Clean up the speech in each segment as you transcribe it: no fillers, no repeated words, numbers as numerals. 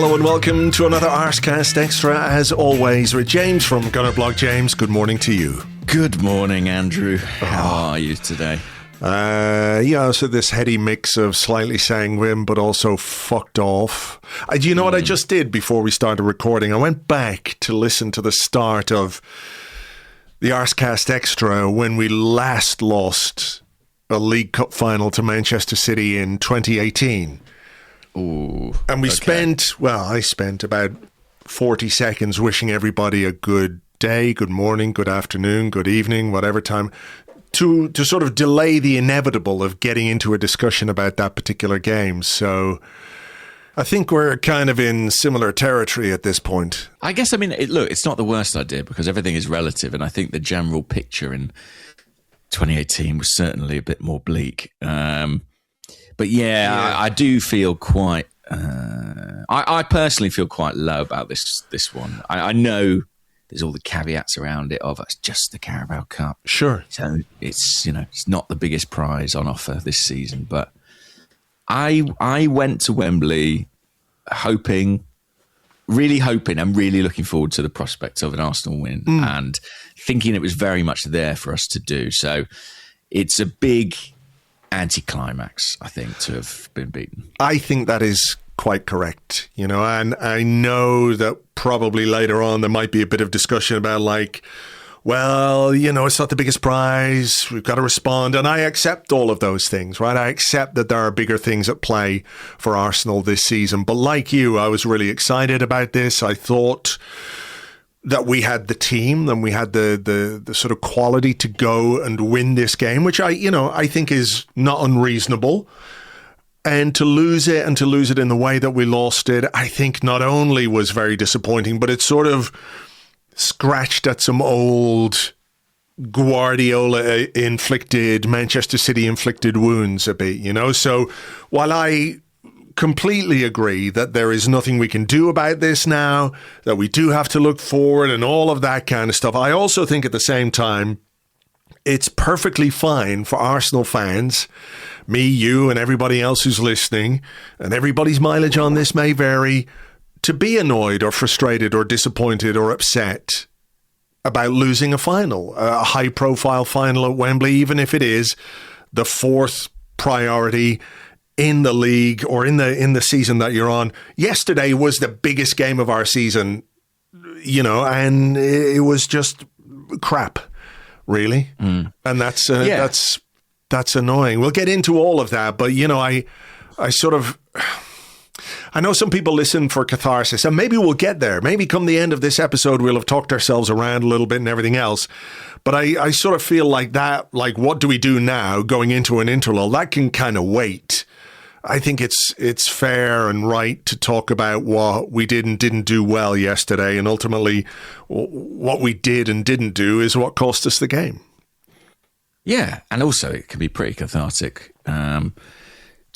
Hello and welcome to another Arsecast Extra. As always, with James from Gunnerblog. James, good morning to you. Good morning, Andrew. How are you today? So this heady mix of slightly sanguine but also fucked off. Do you know what I just did before we started recording? I went back to listen to the start of the Arsecast Extra when we last lost a League Cup final to Manchester City in 2018. Ooh, and I spent about 40 seconds wishing everybody a good day, good morning, good afternoon, good evening, whatever time, to sort of delay the inevitable of getting into a discussion about that particular game. So I think we're kind of in similar territory at this point. I guess, it's not the worst idea because everything is relative, and I think the general picture in 2018 was certainly a bit more bleak. But I do feel quite... I personally feel quite low about this one. I know there's all the caveats around it of it's just the Carabao Cup. Sure. So it's not the biggest prize on offer this season. But I went to Wembley really hoping and really looking forward to the prospect of an Arsenal win and thinking it was very much there for us to do. So it's a big anticlimax, I think, to have been beaten. I think that is quite correct, and I know that probably later on there might be a bit of discussion about it's not the biggest prize, we've got to respond, and I accept all of those things, right? I accept that there are bigger things at play for Arsenal this season, but like you, I was really excited about this. I thought that we had the team and we had the sort of quality to go and win this game, which I think is not unreasonable. And to lose it in the way that we lost it, I think not only was very disappointing, but it sort of scratched at some old Guardiola inflicted, Manchester City inflicted wounds a bit, So while I completely agree that there is nothing we can do about this now, that we do have to look forward and all of that kind of stuff, I also think at the same time it's perfectly fine for Arsenal fans, me, you and everybody else who's listening, and everybody's mileage on this may vary, to be annoyed or frustrated or disappointed or upset about losing a final, a high profile final at Wembley, even if it is the fourth priority in the league or in the season that you're on. Yesterday was the biggest game of our season, and it was just crap, really. And that's annoying. We'll get into all of that, but I know some people listen for catharsis, and maybe we'll get there. Maybe come the end of this episode, we'll have talked ourselves around a little bit and everything else. But I sort of feel like that, like what do we do now going into an interlull? That can kind of wait. I think it's fair and right to talk about what we did and didn't do well yesterday, and ultimately what we did and didn't do is what cost us the game. Yeah, and also it can be pretty cathartic to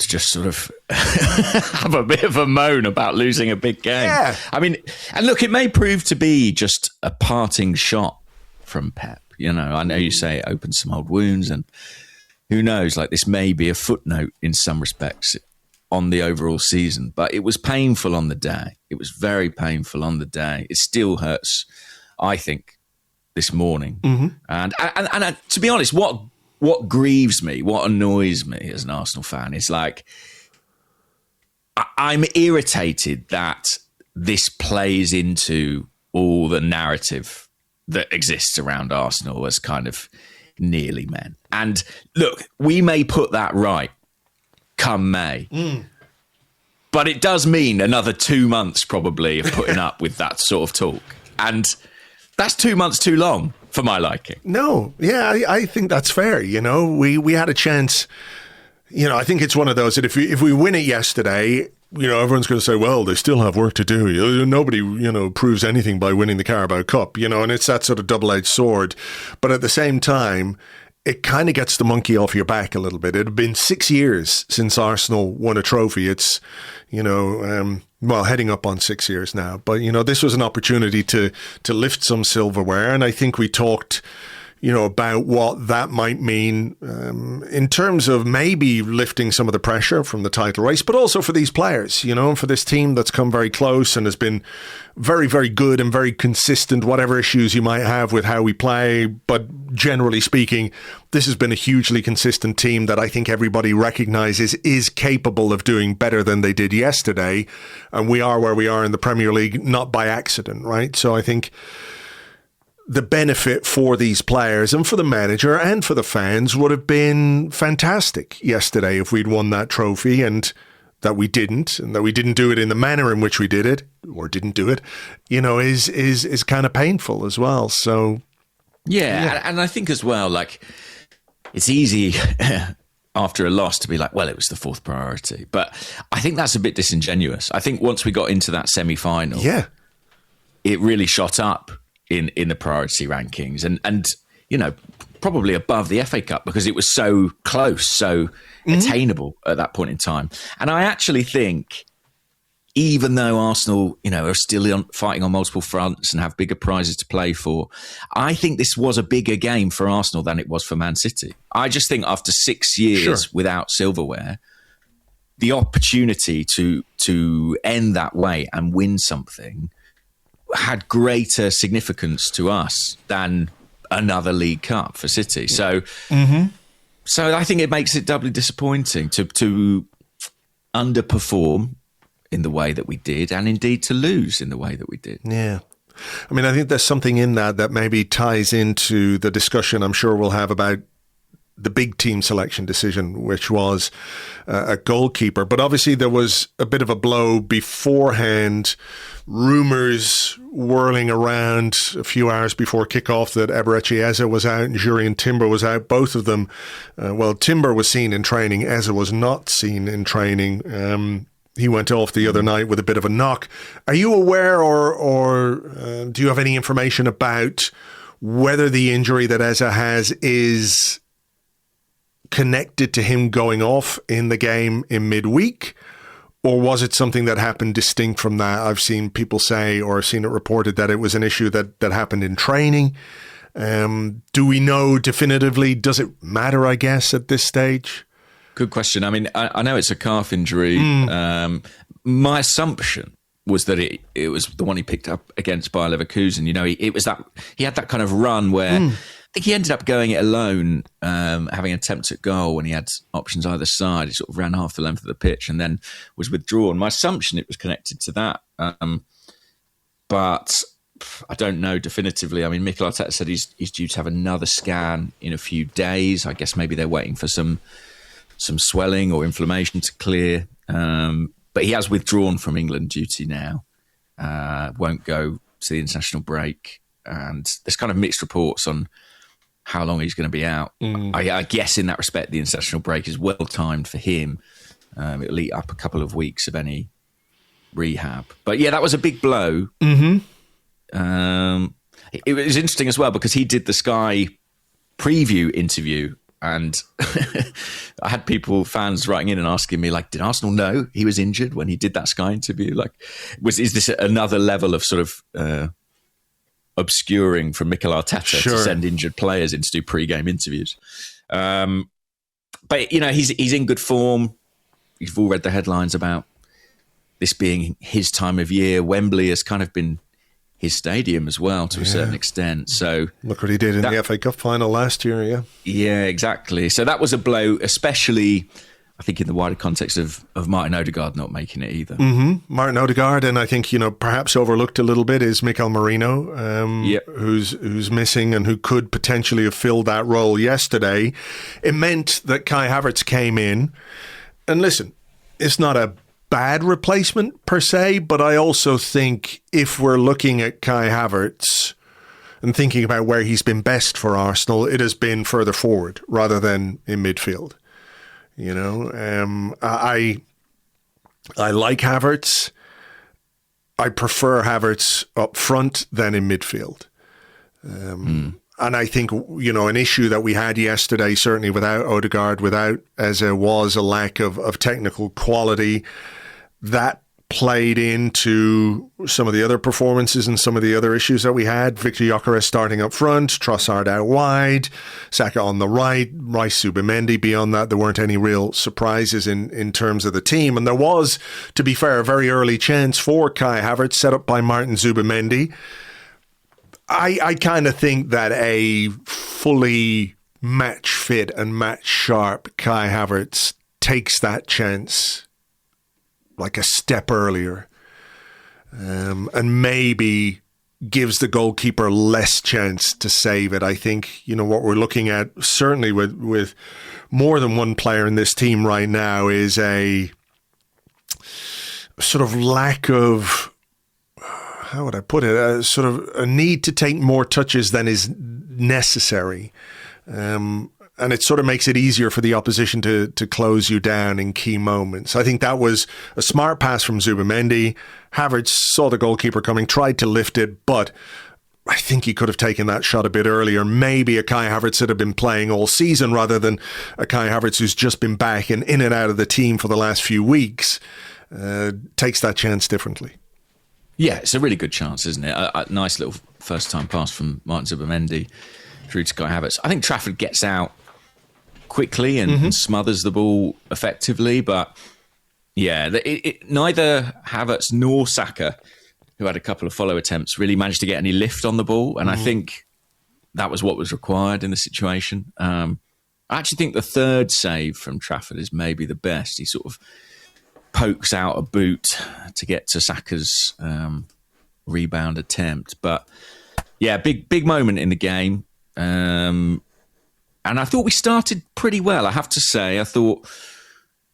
just sort of have a bit of a moan about losing a big game. Yeah. And look, it may prove to be just a parting shot from Pep. I know you say it opens some old wounds, and who knows, this may be a footnote in some respects on the overall season, but it was painful on the day. It was very painful on the day. It still hurts, I think, this morning. Mm-hmm. And to be honest, what grieves me, what annoys me as an Arsenal fan is I'm irritated that this plays into all the narrative that exists around Arsenal as kind of nearly men. And look, we may put that right come May, but it does mean another 2 months probably of putting up with that sort of talk. And that's 2 months too long for my liking. No, yeah, I think that's fair. We had a chance. I think it's one of those that if we win it yesterday, everyone's going to say, well, they still have work to do. Nobody, proves anything by winning the Carabao Cup, and it's that sort of double-edged sword. But at the same time, it kind of gets the monkey off your back a little bit. It had been 6 years since Arsenal won a trophy. It's, heading up on 6 years now. But, this was an opportunity to lift some silverware. And I think we talked, about what that might mean in terms of maybe lifting some of the pressure from the title race, but also for these players, for this team that's come very close and has been very, very good and very consistent, whatever issues you might have with how we play. But generally speaking, this has been a hugely consistent team that I think everybody recognises is capable of doing better than they did yesterday. And we are where we are in the Premier League, not by accident, right? So I think the benefit for these players and for the manager and for the fans would have been fantastic yesterday if we'd won that trophy, and that we didn't, and that we didn't do it in the manner in which we did it, or didn't do it, is kind of painful as well. So, yeah. And I think as well, like, it's easy after a loss to be like, well, it was the fourth priority. But I think that's a bit disingenuous. I think once we got into that semi-final, it really shot up in the priority rankings and probably above the FA Cup because it was so close, so attainable at that point in time. And I actually think, even though Arsenal, are still fighting on multiple fronts and have bigger prizes to play for, I think this was a bigger game for Arsenal than it was for Man City. I just think after 6 years without silverware, the opportunity to end that way and win something had greater significance to us than another League Cup for City. So, so I think it makes it doubly disappointing to underperform in the way that we did, and indeed to lose in the way that we did. Yeah. I mean, I think there's something in that maybe ties into the discussion I'm sure we'll have about the big team selection decision, which was a goalkeeper. But obviously there was a bit of a blow beforehand, rumours whirling around a few hours before kickoff that Eberechi Eze was out and Jurriën Timber was out. Both of them, Timber was seen in training, Eze was not seen in training. He went off the other night with a bit of a knock. Are you aware or do you have any information about whether the injury that Eze has is connected to him going off in the game in midweek, or was it something that happened distinct from that? I've seen people say, or I've seen it reported, that it was an issue that happened in training. Do we know definitively? Does it matter, I guess, at this stage? Good question. I mean, I know it's a calf injury. My assumption was that it was the one he picked up against Bayer Leverkusen. It was that he had that kind of run where I think he ended up going it alone, having an attempt at goal when he had options either side. He sort of ran half the length of the pitch and then was withdrawn. My assumption it was connected to that, but I don't know definitively. I mean, Mikel Arteta said he's due to have another scan in a few days. I guess maybe they're waiting for some swelling or inflammation to clear. But he has withdrawn from England duty now. Won't go to the international break. And there's kind of mixed reports on how long he's going to be out. I guess in that respect, the international break is well timed for him. It'll eat up a couple of weeks of any rehab. But yeah, that was a big blow. It was interesting as well because he did the Sky preview interview. And I had fans writing in and asking me, like, did Arsenal know he was injured when he did that Sky interview? Like, is this another level of sort of obscuring from Mikel Arteta to send injured players in to do pre-game interviews? But, he's in good form. You've all read the headlines about this being his time of year. Wembley has kind of been his stadium as well to a certain extent. So look what he did in the FA Cup final last year, Yeah, exactly. So that was a blow, especially, I think, in the wider context of Martin Odegaard not making it either. Martin Odegaard, and I think, perhaps overlooked a little bit, is Mikel Merino, who's missing and who could potentially have filled that role yesterday. It meant that Kai Havertz came in. And listen, it's not a bad replacement per se, but I also think if we're looking at Kai Havertz and thinking about where he's been best for Arsenal, it has been further forward rather than in midfield. I like Havertz. I prefer Havertz up front than in midfield. And I think, an issue that we had yesterday, certainly without Odegaard, without Eze, was a lack of technical quality. That played into some of the other performances and some of the other issues that we had. Victor Gyökeres starting up front, Trossard out wide, Saka on the right, Rice, Zubimendi. Beyond that, there weren't any real surprises in terms of the team. And there was, to be fair, a very early chance for Kai Havertz set up by Martin Zubimendi. I kind of think that a fully match fit and match sharp Kai Havertz takes that chance like a step earlier, and maybe gives the goalkeeper less chance to save it. I think, what we're looking at, certainly with more than one player in this team right now, is a sort of lack of, how would I put it, a sort of a need to take more touches than is necessary. And it sort of makes it easier for the opposition to close you down in key moments. I think that was a smart pass from Zubimendi. Havertz saw the goalkeeper coming, tried to lift it, but I think he could have taken that shot a bit earlier. Maybe a Kai Havertz that had been playing all season rather than a Kai Havertz who's just been back and in and out of the team for the last few weeks takes that chance differently. Yeah, it's a really good chance, isn't it? A nice little first-time pass from Martin Zubimendi through to Kai Havertz. I think Trafford gets out quickly and smothers the ball effectively, but yeah, neither Havertz nor Saka, who had a couple of follow attempts, really managed to get any lift on the ball, and I think that was what was required in the situation. I actually think the third save from Trafford is maybe the best. He sort of pokes out a boot to get to Saka's rebound attempt, but yeah, big moment in the game. And I thought we started pretty well, I have to say. I thought,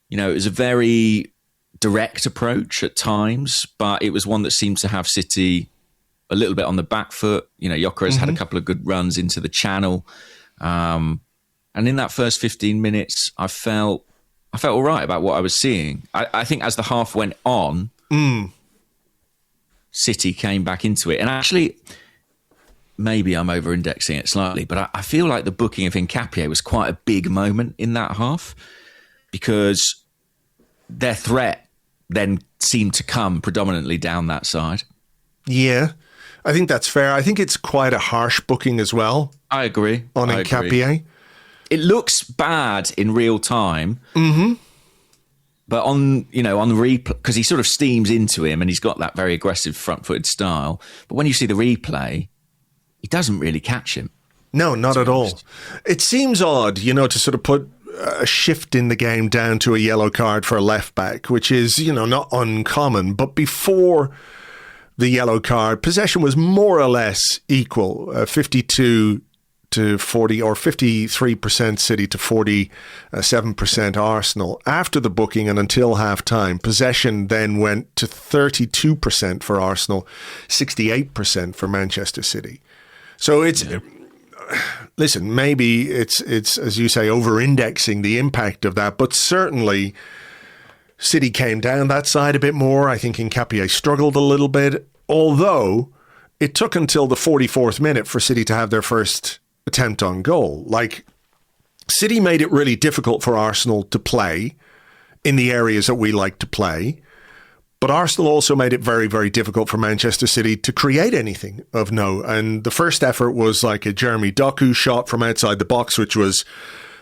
it was a very direct approach at times, but it was one that seemed to have City a little bit on the back foot. Gyökeres had a couple of good runs into the channel. And in that first 15 minutes, I felt all right about what I was seeing. I think as the half went on, City came back into it. And actually, maybe I'm over-indexing it slightly, but I feel like the booking of Hincapie was quite a big moment in that half, because their threat then seemed to come predominantly down that side. Yeah, I think that's fair. I think it's quite a harsh booking as well. I agree. On Hincapie. It looks bad in real time, but on the replay, because he sort of steams into him and he's got that very aggressive front-footed style, but when you see the replay, he doesn't really catch him. No, not at all. It seems odd, to sort of put a shift in the game down to a yellow card for a left back, which is, not uncommon. But before the yellow card, possession was more or less equal, 52 to 40 or 53% City to 47% Arsenal. After the booking and until half-time, possession then went to 32% for Arsenal, 68% for Manchester City. So it's, listen, maybe it's as you say, over-indexing the impact of that, but certainly City came down that side a bit more. I think Hincapie struggled a little bit, although it took until the 44th minute for City to have their first attempt on goal. Like, City made it really difficult for Arsenal to play in the areas that we like to play. But Arsenal also made it very, very difficult for Manchester City to create anything of note. And the first effort was like a Jeremy Doku shot from outside the box, which was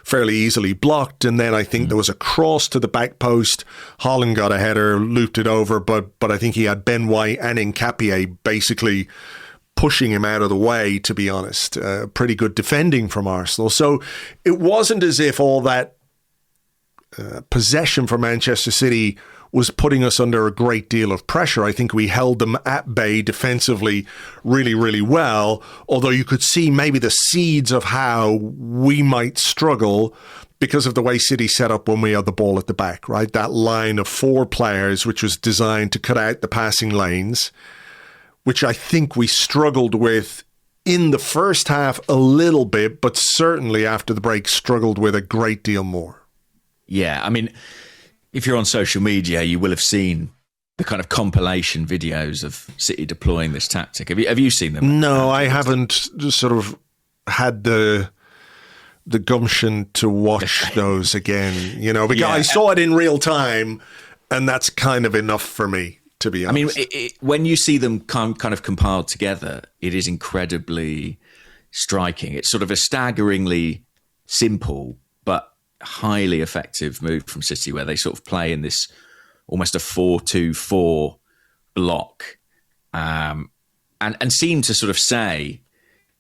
fairly easily blocked. And then I think there was a cross to the back post. Haaland got a header, looped it over, but I think he had Ben White and Hincapie basically pushing him out of the way, to be honest. Pretty good defending from Arsenal. So it wasn't as if all that possession for Manchester City was putting us under a great deal of pressure. I think we held them at bay defensively really, really well, although you could see maybe the seeds of how we might struggle because of the way City set up when we had the ball at the back, right? That line of four players, which was designed to cut out the passing lanes, which I think we struggled with in the first half a little bit, but certainly after the break struggled with a great deal more. Yeah, I mean, if you're on social media, you will have seen the kind of compilation videos of City deploying this tactic. Have you seen them? No, I haven't sort of had the gumption to watch those again, because I saw it in real time, and that's kind of enough for me. to be I mean, honest. when you see them kind of compiled together, it is incredibly striking. It's sort of a staggeringly simple but highly effective move from City, where they sort of play in this almost a 4-2-4 block, and seem to sort of say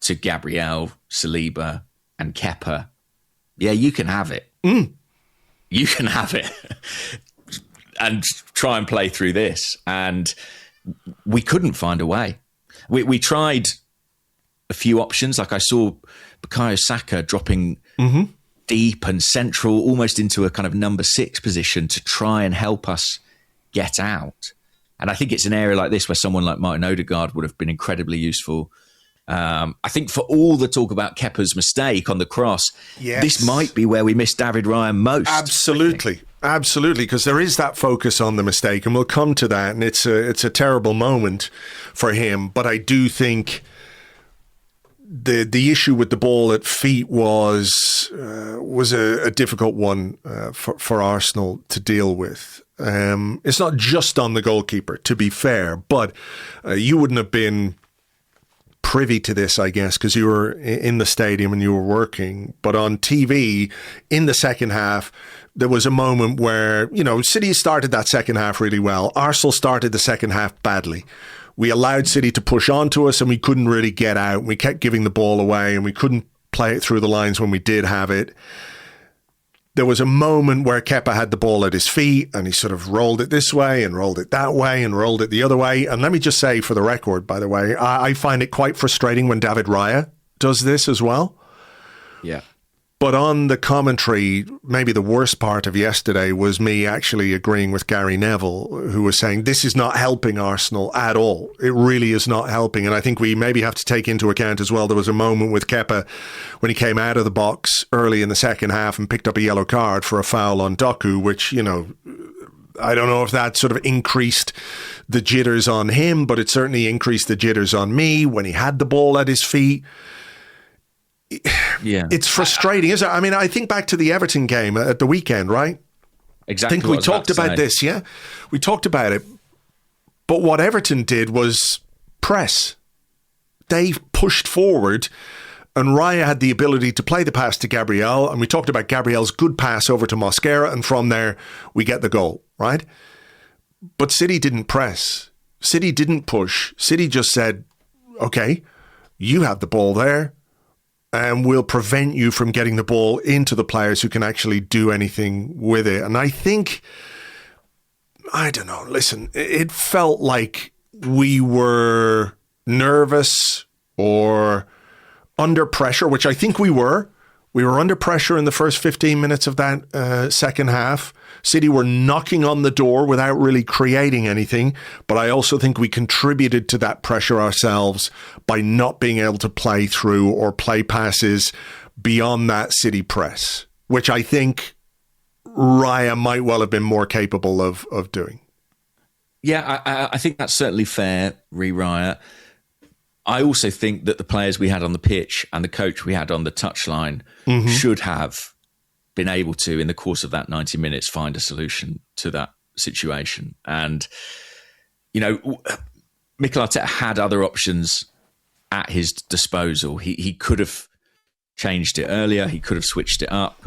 to Gabriel, Saliba and Kepa, yeah, you can have it. You can have it. And try and play through this. And we couldn't find a way. We tried a few options. Like I saw Bukayo Saka dropping deep and central, almost into a kind of number 6 position to try and help us get out. And I think it's an area like this where someone like Martin Odegaard would have been incredibly useful. I think for all the talk about Kepa's mistake on the cross, this might be where we missed David Raya most. Absolutely, because there is that focus on the mistake, and we'll come to that, and it's a terrible moment for him. But I do think the issue with the ball at feet was a difficult one for Arsenal to deal with. It's not just on the goalkeeper, to be fair, but you wouldn't have been privy to this, I guess, because you were in the stadium and you were working. But on TV, in the second half, there was a moment where, City started that second half really well. Arsenal started the second half badly. We allowed City to push onto us and we couldn't really get out. We kept giving the ball away and we couldn't play it through the lines when we did have it. There was a moment where Kepa had the ball at his feet and he sort of rolled it this way and rolled it that way and rolled it the other way. And let me just say, for the record, by the way, I find it quite frustrating when David Raya does this as well. Yeah. But on the commentary, maybe the worst part of yesterday was me actually agreeing with Gary Neville, who was saying this is not helping Arsenal at all. It really is not helping. And I think we maybe have to take into account as well, there was a moment with Kepa when he came out of the box early in the second half and picked up a yellow card for a foul on Doku, which, I don't know if that sort of increased the jitters on him, but it certainly increased the jitters on me when he had the ball at his feet. Yeah, it's frustrating, isn't it? I mean, I think back to the Everton game at the weekend, right? Exactly. I think we talked about this, yeah? We talked about it. But what Everton did was press. They pushed forward and Raya had the ability to play the pass to Gabriel, and we talked about Gabriel's good pass over to Mosquera, and from there we get the goal, right? But City didn't press. City didn't push. City just said, okay, you have the ball there, and we'll prevent you from getting the ball into the players who can actually do anything with it. And I think, I don't know, listen, it felt like we were nervous or under pressure, which I think we were. We were under pressure in the first 15 minutes of that second half. City were knocking on the door without really creating anything. But I also think we contributed to that pressure ourselves by not being able to play through or play passes beyond that City press, which I think Raya might well have been more capable of doing. Yeah, I think that's certainly fair, Raya. I also think that the players we had on the pitch and the coach we had on the touchline should have been able to, in the course of that 90 minutes, find a solution to that situation. And, Mikel Arteta had other options at his disposal. He could have changed it earlier. He could have switched it up.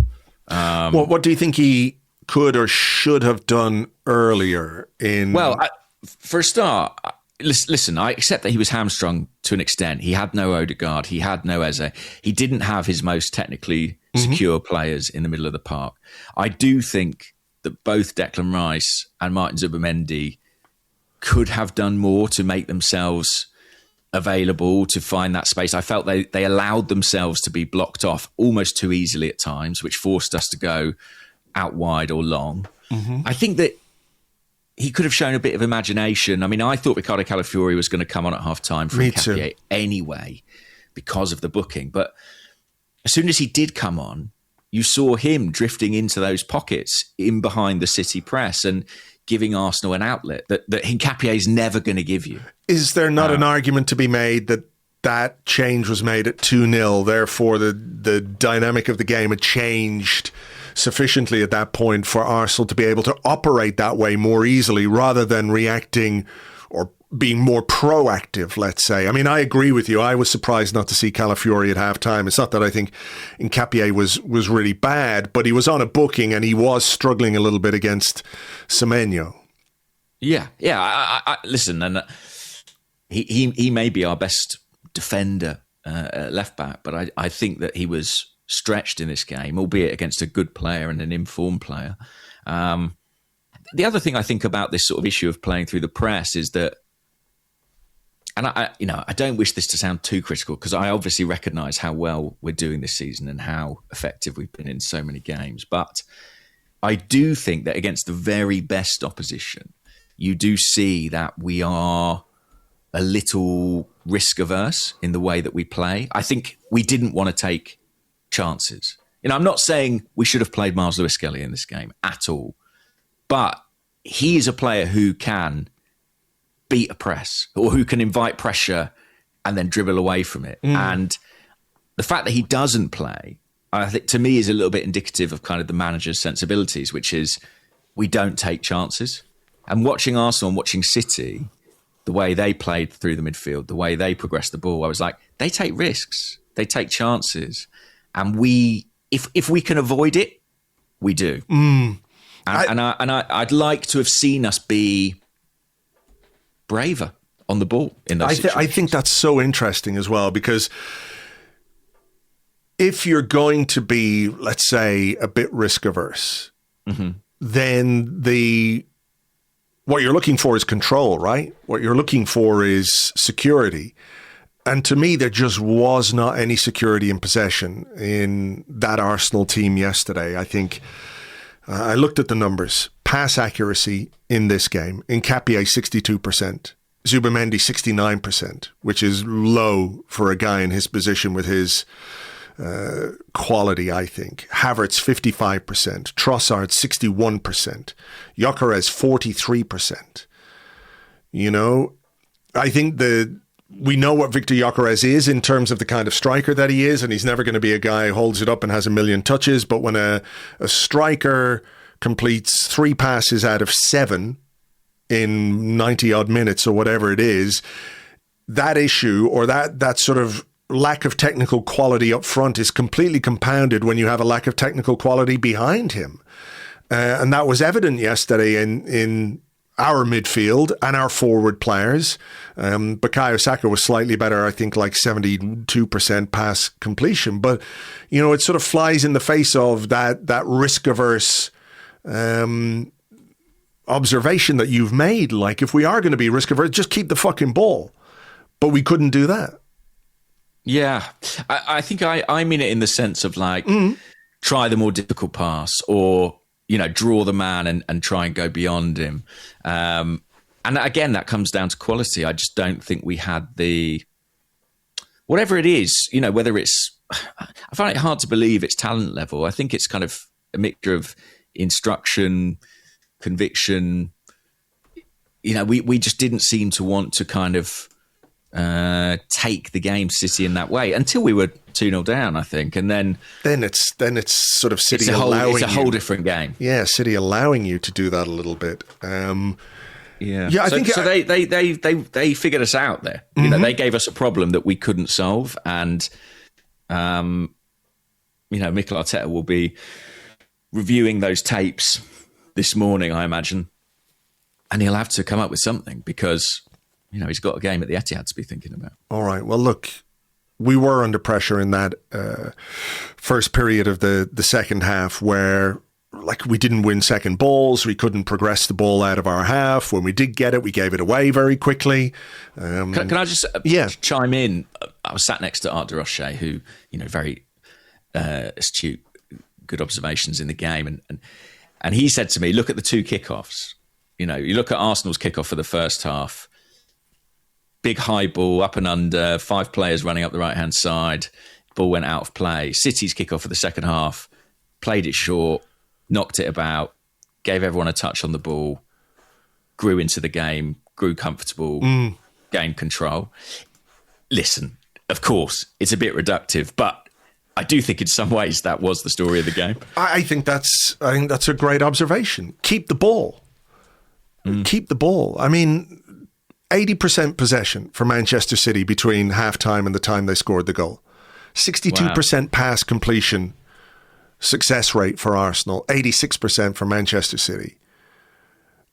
What do you think he could or should have done earlier? Well, for a start, listen, I accept that he was hamstrung to an extent. He had no Odegaard. He had no Eze. He didn't have his most technically secure players in the middle of the park. I do think that both Declan Rice and Martin Zubimendi could have done more to make themselves available, to find that space. I felt they allowed themselves to be blocked off almost too easily at times, which forced us to go out wide or long. I think that he could have shown a bit of imagination. I mean, I thought Ricardo Calafiori was going to come on at half-time for Hincapie anyway because of the booking. But as soon as he did come on, you saw him drifting into those pockets in behind the City press and giving Arsenal an outlet that Hincapie is never going to give you. Is there not an argument to be made that change was made at 2-0, therefore the dynamic of the game had changed sufficiently at that point for Arsenal to be able to operate that way more easily rather than reacting or being more proactive, let's say. I mean, I agree with you. I was surprised not to see Calafiori at halftime. It's not that I think Hincapie was really bad, but he was on a booking and he was struggling a little bit against Semenyo. Yeah. I listen, and he may be our best defender at left back, but I think that he was stretched in this game, albeit against a good player and an informed player. The other thing I think about this sort of issue of playing through the press is that, and I don't wish this to sound too critical because I obviously recognise how well we're doing this season and how effective we've been in so many games. But I do think that against the very best opposition, you do see that we are a little risk averse in the way that we play. I think we didn't want to take chances. I'm not saying we should have played Miles Lewis-Skelly in this game at all, but he is a player who can beat a press or who can invite pressure and then dribble away from it. And the fact that he doesn't play, I think to me is a little bit indicative of kind of the manager's sensibilities, which is we don't take chances. And watching Arsenal and watching City, the way they played through the midfield, the way they progressed the ball, I was like, they take risks, they take chances. And if we can avoid it, we do. I'd like to have seen us be braver on the ball in those situations. I think that's so interesting as well, because if you're going to be, let's say, a bit risk averse, then what you're looking for is control, right? What you're looking for is security. And to me, there just was not any security in possession in that Arsenal team yesterday. I think I looked at the numbers. Pass accuracy in this game. Hincapie 62%. Zubimendi 69%, which is low for a guy in his position with his quality, I think. Havertz 55%. Trossard 61%. Gyökeres 43%. I think we know what Victor Gyökeres is in terms of the kind of striker that he is, and he's never going to be a guy who holds it up and has a million touches. But when a striker completes 3 passes out of 7 in 90 odd minutes or whatever it is, that issue or that sort of lack of technical quality up front is completely compounded when you have a lack of technical quality behind him. And that was evident yesterday in our midfield and our forward players. Bukayo Saka was slightly better, I think like 72% pass completion. But, it sort of flies in the face of that risk-averse observation that you've made. Like, if we are going to be risk-averse, just keep the fucking ball. But we couldn't do that. Yeah. I think I mean it in the sense of like, try the more difficult pass or draw the man and try and go beyond him. And again, that comes down to quality. I just don't think we had whatever it is, whether it's, I find it hard to believe it's talent level. I think it's kind of a mixture of instruction, conviction. We just didn't seem to want to kind of take the game to City in that way until we were 2-0 down, I think, and then it's sort of City allowing. It's a whole different game. Yeah, City allowing you to do that a little bit. I think so. They figured us out there. They gave us a problem that we couldn't solve, and Mikel Arteta will be reviewing those tapes this morning, I imagine, and he'll have to come up with something because he's got a game at the Etihad to be thinking about. All right. Well, look, we were under pressure in that first period of the second half where we didn't win second balls. We couldn't progress the ball out of our half. When we did get it, we gave it away very quickly. Can I just chime in? I was sat next to Art de Roche, who, very astute, good observations in the game. And he said to me, look at the 2 kickoffs. You look at Arsenal's kickoff for the first half. Big high ball, up and under, 5 players running up the right-hand side. Ball went out of play. City's kickoff for the second half, played it short, knocked it about, gave everyone a touch on the ball, grew into the game, grew comfortable, gained control. Listen, of course, it's a bit reductive, but I do think in some ways that was the story of the game. I think that's a great observation. Keep the ball. Keep the ball. I mean, 80% possession for Manchester City between half-time and the time they scored the goal. 62% pass completion success rate for Arsenal. 86% for Manchester City.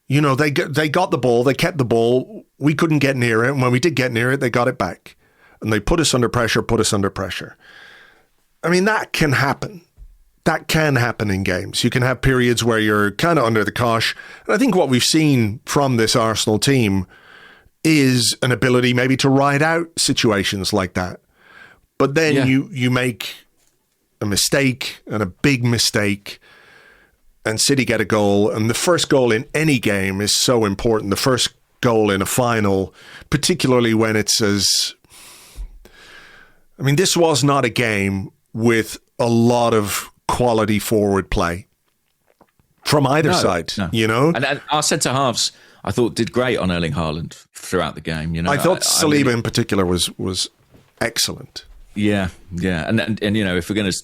You know, they got the ball. They kept the ball. We couldn't get near it. And when we did get near it, they got it back. And they put us under pressure. I mean, that can happen. That can happen in games. You can have periods where you're kind of under the cosh. And I think what we've seen from this Arsenal team is an ability maybe to ride out situations like that. But then you make a mistake, and a big mistake, and City get a goal. And the first goal in any game is so important. The first goal in a final, particularly when it's as... I mean, this was not a game with a lot of quality forward play from either side, you know? And our centre-halves, I thought, did great on Erling Haaland throughout the game. You know, I thought Saliba in particular was excellent. Yeah. And you know, if we're going to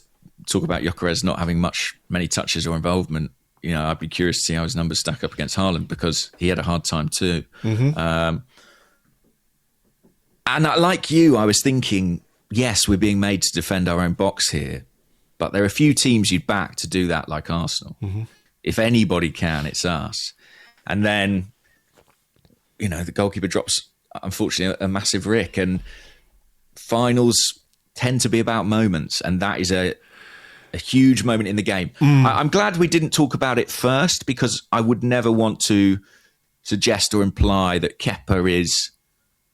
talk about Gyökeres not having many touches or involvement, you know, I'd be curious to see how his numbers stack up against Haaland, because he had a hard time too. And like you, I was thinking, yes, we're being made to defend our own box here, but there are a few teams you'd back to do that, like Arsenal. If anybody can, it's us. And then, you know, the goalkeeper drops, unfortunately, a massive rick. And finals tend to be about moments, and that is a huge moment in the game. I'm glad we didn't talk about it first, because I would never want to suggest or imply that Kepa is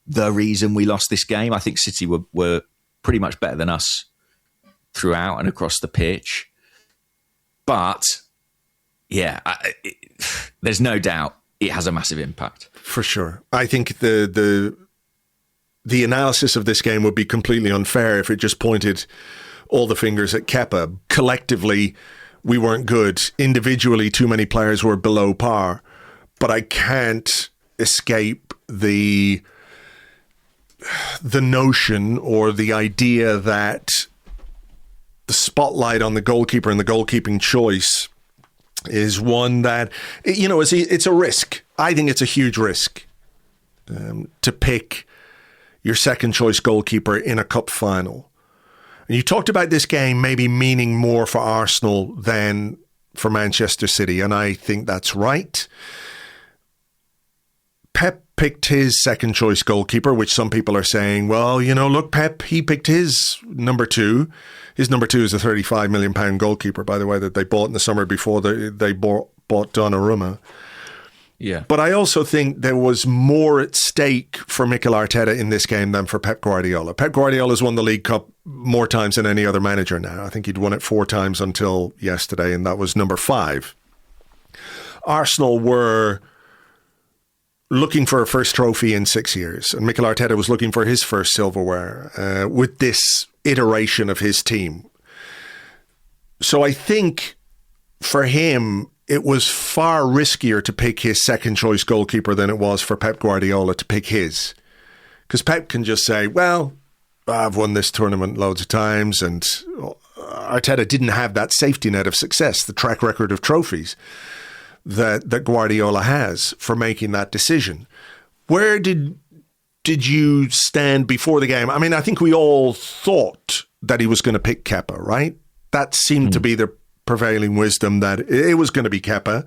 the reason we lost this game. I think City were pretty much better than us throughout and across the pitch. But, yeah, there's no doubt it has a massive impact. For sure. I think the analysis of this game would be completely unfair if it just pointed all the fingers at Kepa. Collectively, we weren't good. Individually, too many players were below par. But I can't escape the notion or the idea that the spotlight on the goalkeeper and the goalkeeping choice is one that, you know, it's a risk. I think it's a huge risk to pick your second choice goalkeeper in a cup final. And you talked about this game maybe meaning more for Arsenal than for Manchester City, and I think that's right. Pep picked his second choice goalkeeper, which some people are saying, well, you know, look, Pep, he picked his number two. His number two is a £35 million goalkeeper, by the way, that they bought in the summer before they bought Donnarumma. Yeah. But I also think there was more at stake for Mikel Arteta in this game than for Pep Guardiola. Pep Guardiola's won the League Cup more times than any other manager now. I think he'd won it 4 times until yesterday, and that was number 5. Arsenal were looking for a first trophy in 6 years, and Mikel Arteta was looking for his first silverware with this iteration of his team. So I think for him, it was far riskier to pick his second choice goalkeeper than it was for Pep Guardiola to pick his. Because Pep can just say, well, I've won this tournament loads of times, and Arteta didn't have that safety net of success, the track record of trophies that Guardiola has for making that decision. Where did you stand before the game? I mean, I think we all thought that he was going to pick Kepa, right? That seemed to be the prevailing wisdom, that it was going to be Kepa.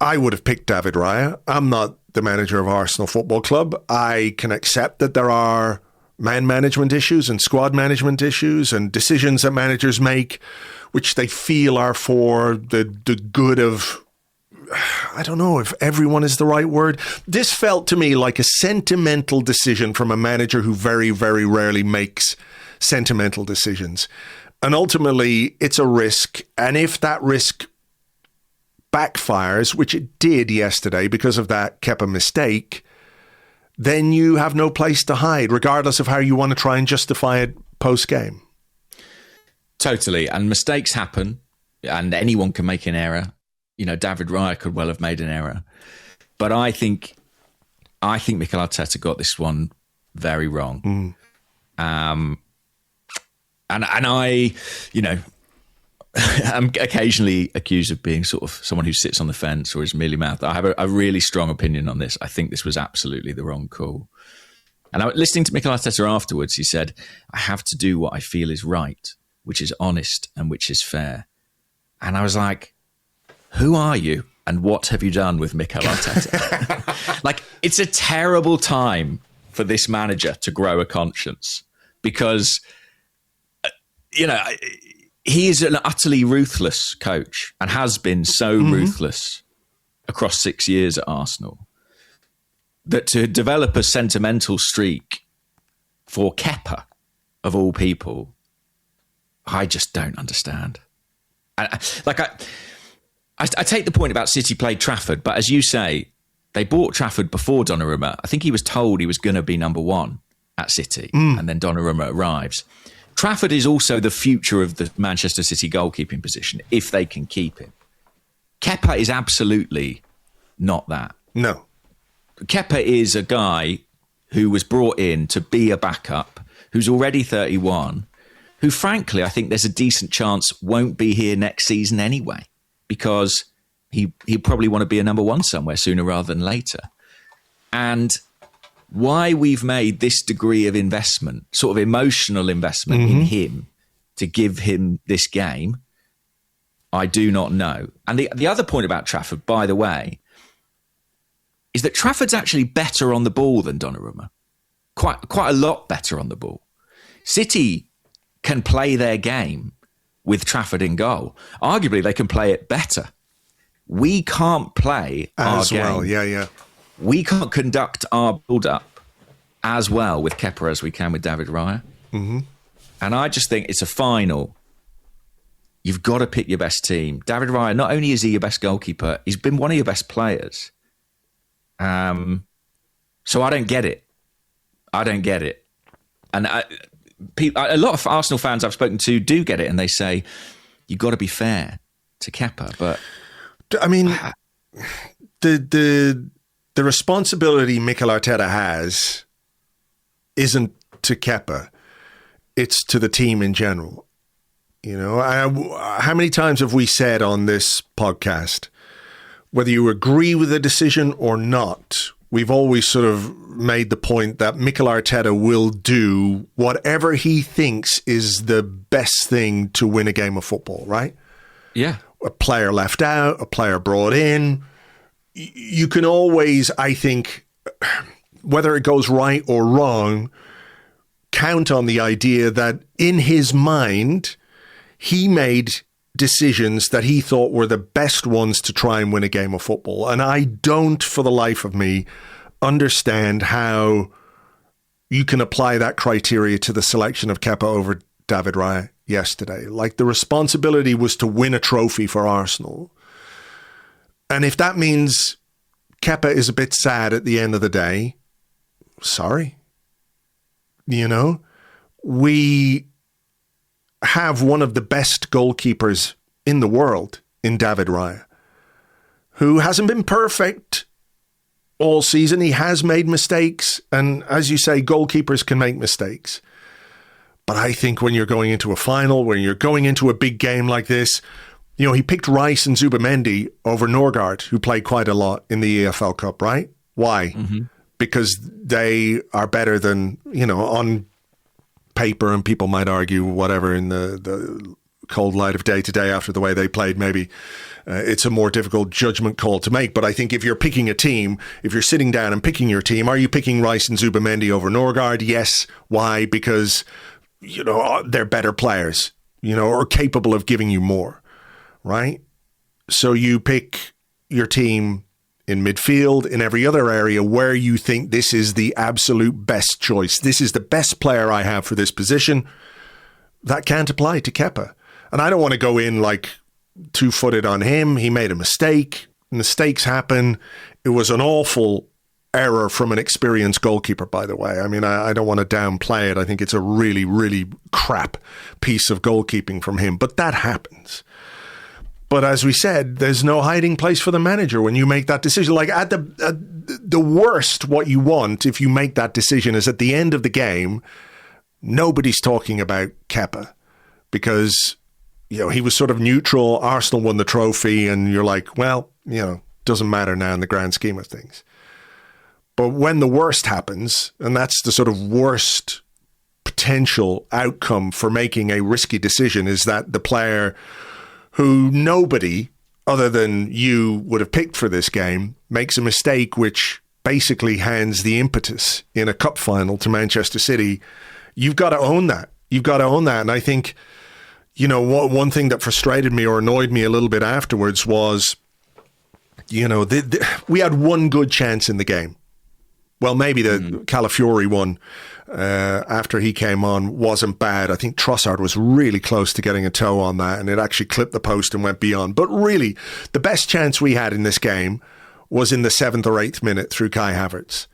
I would have picked David Raya. I'm not the manager of Arsenal Football Club. I can accept that there are man management issues and squad management issues and decisions that managers make which they feel are for the good of, I don't know if everyone is the right word. This felt to me like a sentimental decision from a manager who very, very rarely makes sentimental decisions. And ultimately, it's a risk. And if that risk backfires, which it did yesterday because of that Kepa mistake, then you have no place to hide, regardless of how you want to try and justify it post-game. Totally. And mistakes happen, and anyone can make an error. You know, David Raya could well have made an error. But I think Mikel Arteta got this one very wrong. And I, I'm occasionally accused of being sort of someone who sits on the fence or is mealy mouthed. I have a really strong opinion on this. I think this was absolutely the wrong call. And listening to Mikel Arteta afterwards, he said, I have to do what I feel is right, which is honest and which is fair. And I was like, who are you? And what have you done with Mikel Arteta? Like, it's a terrible time for this manager to grow a conscience because, he is an utterly ruthless coach and has been so ruthless across 6 years at Arsenal that to develop a sentimental streak for Kepa, of all people, I just don't understand. I take the point about City played Trafford, but as you say, they bought Trafford before Donnarumma. I think he was told he was going to be number one at City, and then Donnarumma arrives. Trafford is also the future of the Manchester City goalkeeping position, if they can keep him. Kepa is absolutely not that. No. Kepa is a guy who was brought in to be a backup, who's already 31, who, frankly, I think there's a decent chance won't be here next season anyway, because he'd probably want to be a number one somewhere sooner rather than later. And why we've made this degree of investment, sort of emotional investment in him to give him this game, I do not know. And the other point about Trafford, by the way, is that Trafford's actually better on the ball than Donnarumma. Quite a lot better on the ball. City can play their game with Trafford in goal. Arguably, they can play it better. We can't play our game. Well, yeah. We can't conduct our build-up as well with Kepa as we can with David Raya. And I just think it's a final. You've got to pick your best team. David Raya, not only is he your best goalkeeper, he's been one of your best players. So I don't get it. And a lot of Arsenal fans I've spoken to do get it, and they say, you've got to be fair to Kepa. But I mean, the responsibility Mikel Arteta has isn't to Kepa, it's to the team in general. How many times have we said on this podcast, whether you agree with the decision or not, we've always sort of made the point that Mikel Arteta will do whatever he thinks is the best thing to win a game of football, right? Yeah. A player left out, a player brought in. You can always, I think, whether it goes right or wrong, count on the idea that in his mind, he made decisions that he thought were the best ones to try and win a game of football. And I don't, for the life of me, understand how you can apply that criteria to the selection of Kepa over David Raya yesterday. Like, the responsibility was to win a trophy for Arsenal. And if that means Kepa is a bit sad at the end of the day, sorry. We have one of the best goalkeepers in the world in David Raya, who hasn't been perfect all season. He has made mistakes. And as you say, goalkeepers can make mistakes. But I think when you're going into a final, when you're going into a big game like this, he picked Rice and Zubimendi over Norgard, who played quite a lot in the EFL Cup, right? Why? Because they are better than, on paper, and people might argue whatever in the cold light of day to day after the way they played, maybe it's a more difficult judgment call to make. But I think if you're picking a team, if you're sitting down and picking your team, are you picking Rice and Zubimendi over Norgard? Yes. Why? Because, they're better players, or capable of giving you more, right? So you pick your team in midfield, in every other area where you think this is the absolute best choice. This is the best player I have for this position. That can't apply to Kepa. And I don't want to go in like two-footed on him. He made a mistake. Mistakes happen. It was an awful error from an experienced goalkeeper, by the way. I mean, I don't want to downplay it. I think it's a really, really crap piece of goalkeeping from him. But that happens. But as we said, there's no hiding place for the manager when you make that decision. Like, at the worst, what you want if you make that decision is at the end of the game, nobody's talking about Kepa because, he was sort of neutral. Arsenal won the trophy and you're like, well, doesn't matter now in the grand scheme of things. But when the worst happens, and that's the sort of worst potential outcome for making a risky decision, is that the player who nobody other than you would have picked for this game makes a mistake which basically hands the impetus in a cup final to Manchester City. You've got to own that. And I think, one thing that frustrated me or annoyed me a little bit afterwards was, we had one good chance in the game. Well, maybe the Calafiori one after he came on wasn't bad. I think Trossard was really close to getting a toe on that, and it actually clipped the post and went beyond. But really, the best chance we had in this game was in the 7th or 8th minute through Kai Havertz.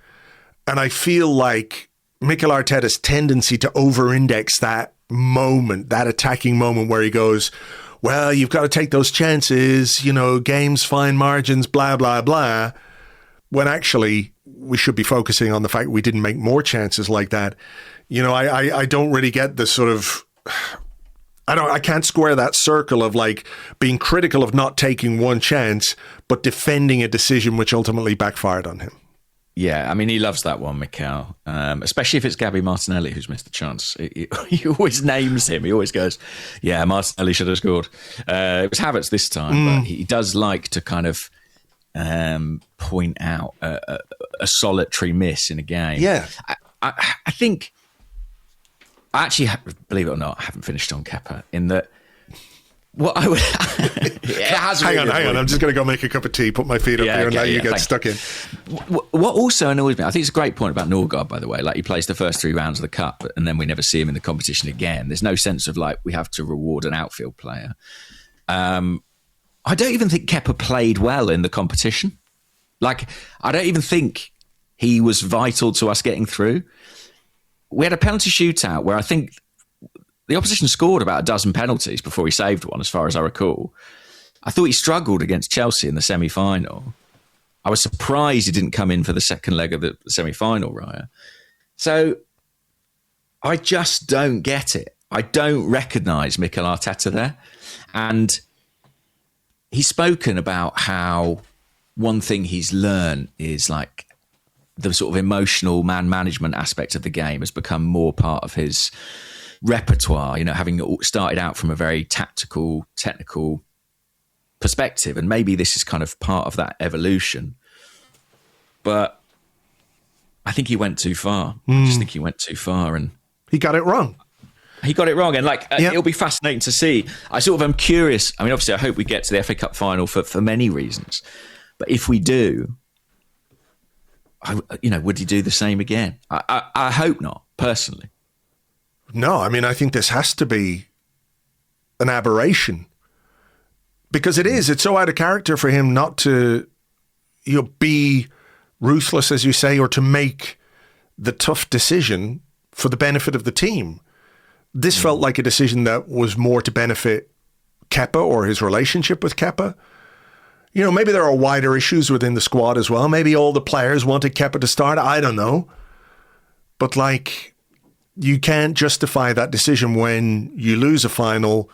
And I feel like Mikel Arteta's tendency to over-index that moment, that attacking moment where he goes, well, you've got to take those chances, games, fine margins, blah, blah, blah, when actually we should be focusing on the fact we didn't make more chances like that. I don't really get the sort of... I can't square that circle of like being critical of not taking one chance, but defending a decision which ultimately backfired on him. Yeah, I mean, he loves that one, Mikel, especially if it's Gabby Martinelli who's missed the chance. He always names him. He always goes, yeah, Martinelli should have scored. It was Havertz this time, but he does like to kind of point out a solitary miss in a game. Yeah. I think, actually, believe it or not, I haven't finished on Kepa in that. What I would hang on. I'm just going to go make a cup of tea, put my feet up here, and let you get stuck in. What also annoys me, I think it's a great point about Norgard, by the way. Like, he plays the first 3 rounds of the cup, and then we never see him in the competition again. There's no sense of like we have to reward an outfield player. I don't even think Kepa played well in the competition. Like, I don't even think he was vital to us getting through. We had a penalty shootout where I think the opposition scored about a dozen penalties before he saved one, as far as I recall. I thought he struggled against Chelsea in the semi-final. I was surprised he didn't come in for the second leg of the semi-final, Raya. So I just don't get it. I don't recognise Mikel Arteta there. And he's spoken about how one thing he's learned is like the sort of emotional man management aspect of the game has become more part of his repertoire, having started out from a very tactical, technical perspective. And maybe this is kind of part of that evolution. But I think he went too far. I just think he went too far. And he got it wrong. And it'll be fascinating to see. I sort of am curious. I mean, obviously, I hope we get to the FA Cup final for many reasons. But if we do, would he do the same again? I hope not, personally. No, I mean, I think this has to be an aberration because it's so out of character for him not to be ruthless, as you say, or to make the tough decision for the benefit of the team. This felt like a decision that was more to benefit Kepa or his relationship with Kepa. Maybe there are wider issues within the squad as well. Maybe all the players wanted Kepa to start. I don't know. But you can't justify that decision when you lose a final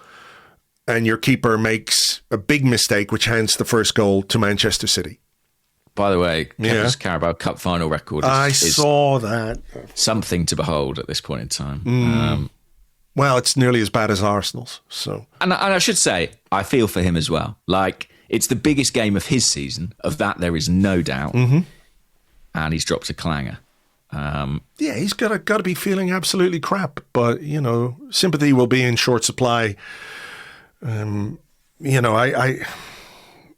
and your keeper makes a big mistake, which hands the first goal to Manchester City. By the way, Kepa's Carabao Cup final record is saw that. Something to behold at this point in time. Well, it's nearly as bad as Arsenal's. So, and I should say, I feel for him as well. Like, it's the biggest game of his season. Of that, there is no doubt. And he's dropped a clanger. He's got to be feeling absolutely crap. But, sympathy will be in short supply. I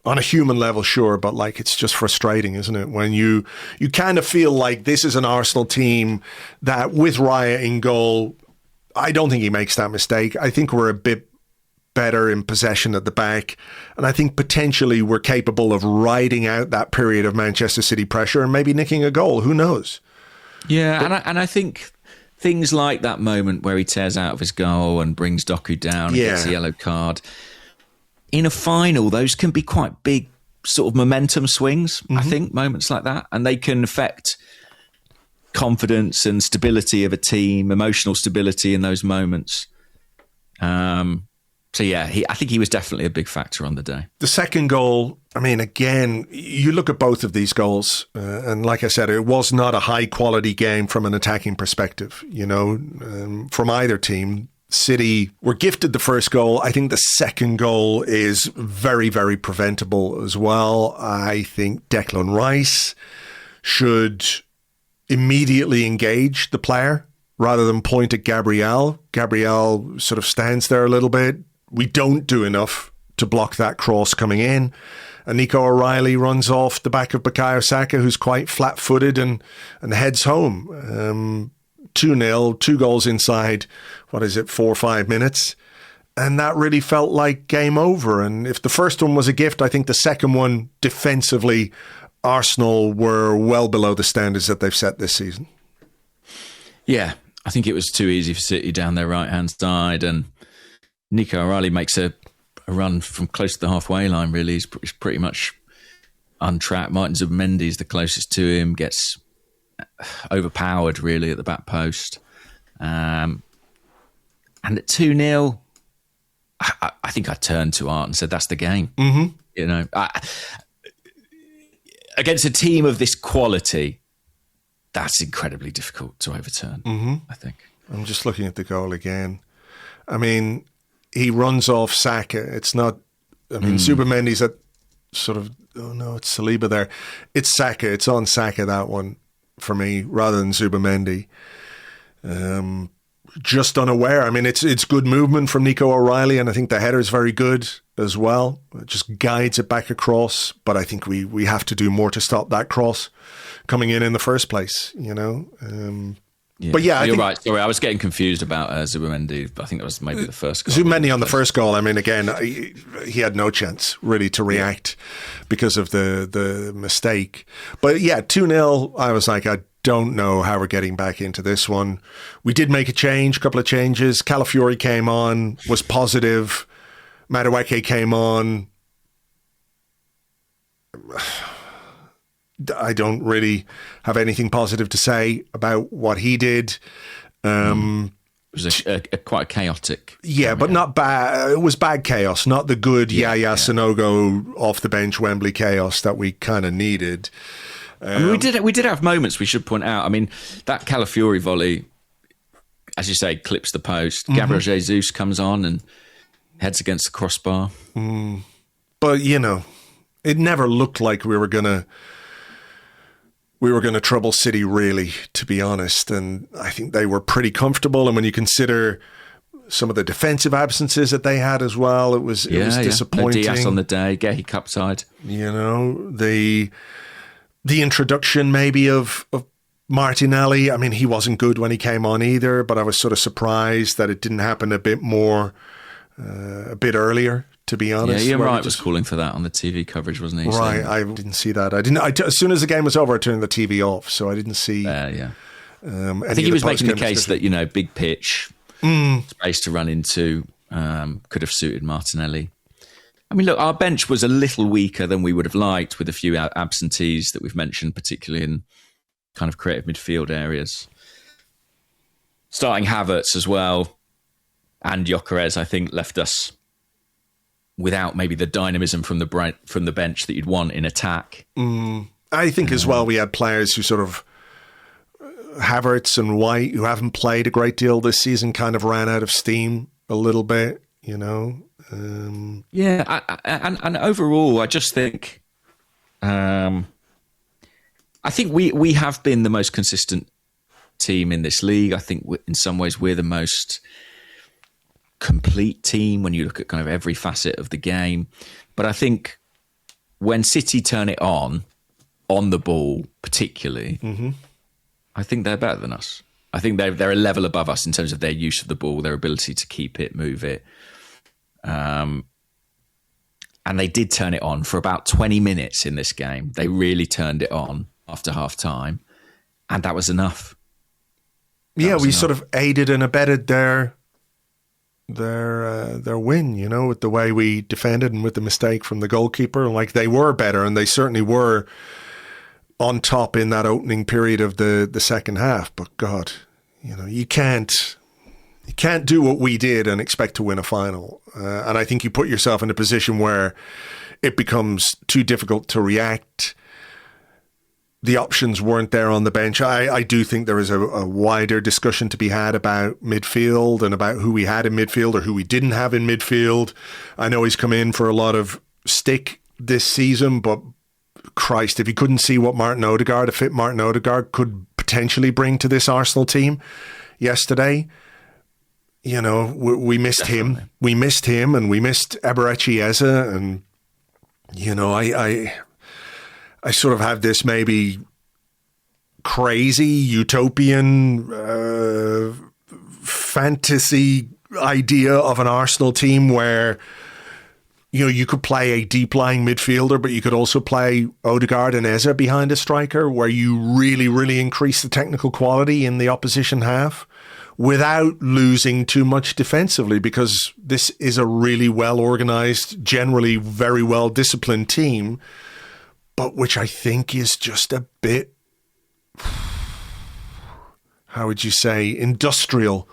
on a human level, sure, but it's just frustrating, isn't it? When you kind of feel like this is an Arsenal team that with Raya in goal, I don't think he makes that mistake. I think we're a bit better in possession at the back. And I think potentially we're capable of riding out that period of Manchester City pressure and maybe nicking a goal. Who knows? Yeah, and I think things like that moment where he tears out of his goal and brings Doku down and gets a yellow card. In a final, those can be quite big sort of momentum swings, I think, moments like that. And they can affect confidence and stability of a team, emotional stability in those moments. So yeah, I think he was definitely a big factor on the day. The second goal, I mean, again, you look at both of these goals, and like I said, it was not a high quality game from an attacking perspective, from either team. City were gifted the first goal. I think the second goal is very, very preventable as well. I think Declan Rice should immediately engage the player rather than point at Gabriel. Gabriel sort of stands there a little bit. We don't do enough to block that cross coming in. And Nico O'Reilly runs off the back of Bukayo Saka, who's quite flat-footed and heads home. 2-0, 2 goals inside, 4 or 5 minutes. And that really felt like game over. And if the first one was a gift, I think the second one, defensively, Arsenal were well below the standards that they've set this season. Yeah, I think it was too easy for City down their right-hand side. And Nico O'Reilly makes a run from close to the halfway line, really. He's pretty much untracked. Martin Zubimendi is the closest to him, gets overpowered, really, at the back post. And at 2-0, I think I turned to Art and said, that's the game. Mm-hmm. Against a team of this quality, that's incredibly difficult to overturn, I think. I'm just looking at the goal again. I mean, he runs off Saka. It's not, Zubimendi's at sort of, oh no, it's Saliba there. It's Saka. It's on Saka, that one, for me, rather than Zubimendi. Just unaware. I mean, it's good movement from Nico O'Reilly, and I think the header's very good as well. It just guides it back across, but I think we have to do more to stop that cross coming in the first place, Yeah. But yeah, you're right. Sorry, I was getting confused about Zubimendi. I think that was maybe the first goal. Zubimendi on the first goal. I mean, again, he had no chance really to react because of the mistake. But yeah, 2-0. I was like, I don't know how we're getting back into this one. We did make a couple of changes. Calafiori came on, was positive. Madueke came on. I don't really have anything positive to say about what he did. It was quite a chaotic. Yeah, but not bad. It was bad chaos, not the good Yaya Sanogo off the bench Wembley chaos that we kind of needed. I mean, we did have moments, we should point out. I mean, that Calafiori volley, as you say, clips the post. Gabriel Jesus comes on and heads against the crossbar. But, it never looked like we were going to trouble City, really, to be honest. And I think they were pretty comfortable. And when you consider some of the defensive absences that they had as well, it was disappointing. No Diaz on the day, Gehi cup side. The introduction maybe of Martinelli. I mean, he wasn't good when he came on either, but I was sort of surprised that it didn't happen a bit earlier, to be honest. Yeah, Ian Wright was calling for that on the TV coverage, wasn't he? Right, I didn't see that. As soon as the game was over, I turned the TV off, so I didn't see. I think he was making the case that big pitch, space to run into, could have suited Martinelli. I mean, look, our bench was a little weaker than we would have liked, with a few absentees that we've mentioned, particularly in kind of creative midfield areas. Starting Havertz as well, and Gyökeres, I think, left us without maybe the dynamism from the bench that you'd want in attack. I think as well we had players who sort of, Havertz and White, who haven't played a great deal this season, kind of ran out of steam a little bit, and overall, I just think, I think we have been the most consistent team in this league. I think in some ways we're the most complete team when you look at kind of every facet of the game. But I think when City turn it on the ball particularly, I think they're better than us. I think they're a level above us in terms of their use of the ball, their ability to keep it, move it. And they did turn it on for about 20 minutes in this game. They really turned it on after half time, and that was enough. We sort of aided and abetted their win, with the way we defended and with the mistake from the goalkeeper. Like, they were better, and they certainly were on top in that opening period of the second half. But God, you can't do what we did and expect to win a final. And I think you put yourself in a position where it becomes too difficult to react. The options weren't there on the bench. I do think there is a wider discussion to be had about midfield and about who we had in midfield or who we didn't have in midfield. I know he's come in for a lot of stick this season, but Christ, if you couldn't see what a fit Martin Odegaard could potentially bring to this Arsenal team yesterday, we missed him. We missed him, and we missed Eberechi Eze, and I sort of have this maybe crazy utopian fantasy idea of an Arsenal team where you could play a deep-lying midfielder, but you could also play Odegaard and Eze behind a striker, where you really, really increase the technical quality in the opposition half without losing too much defensively, because this is a really well-organised, generally very well-disciplined team, but which I think is just a bit, how would you say, industrial,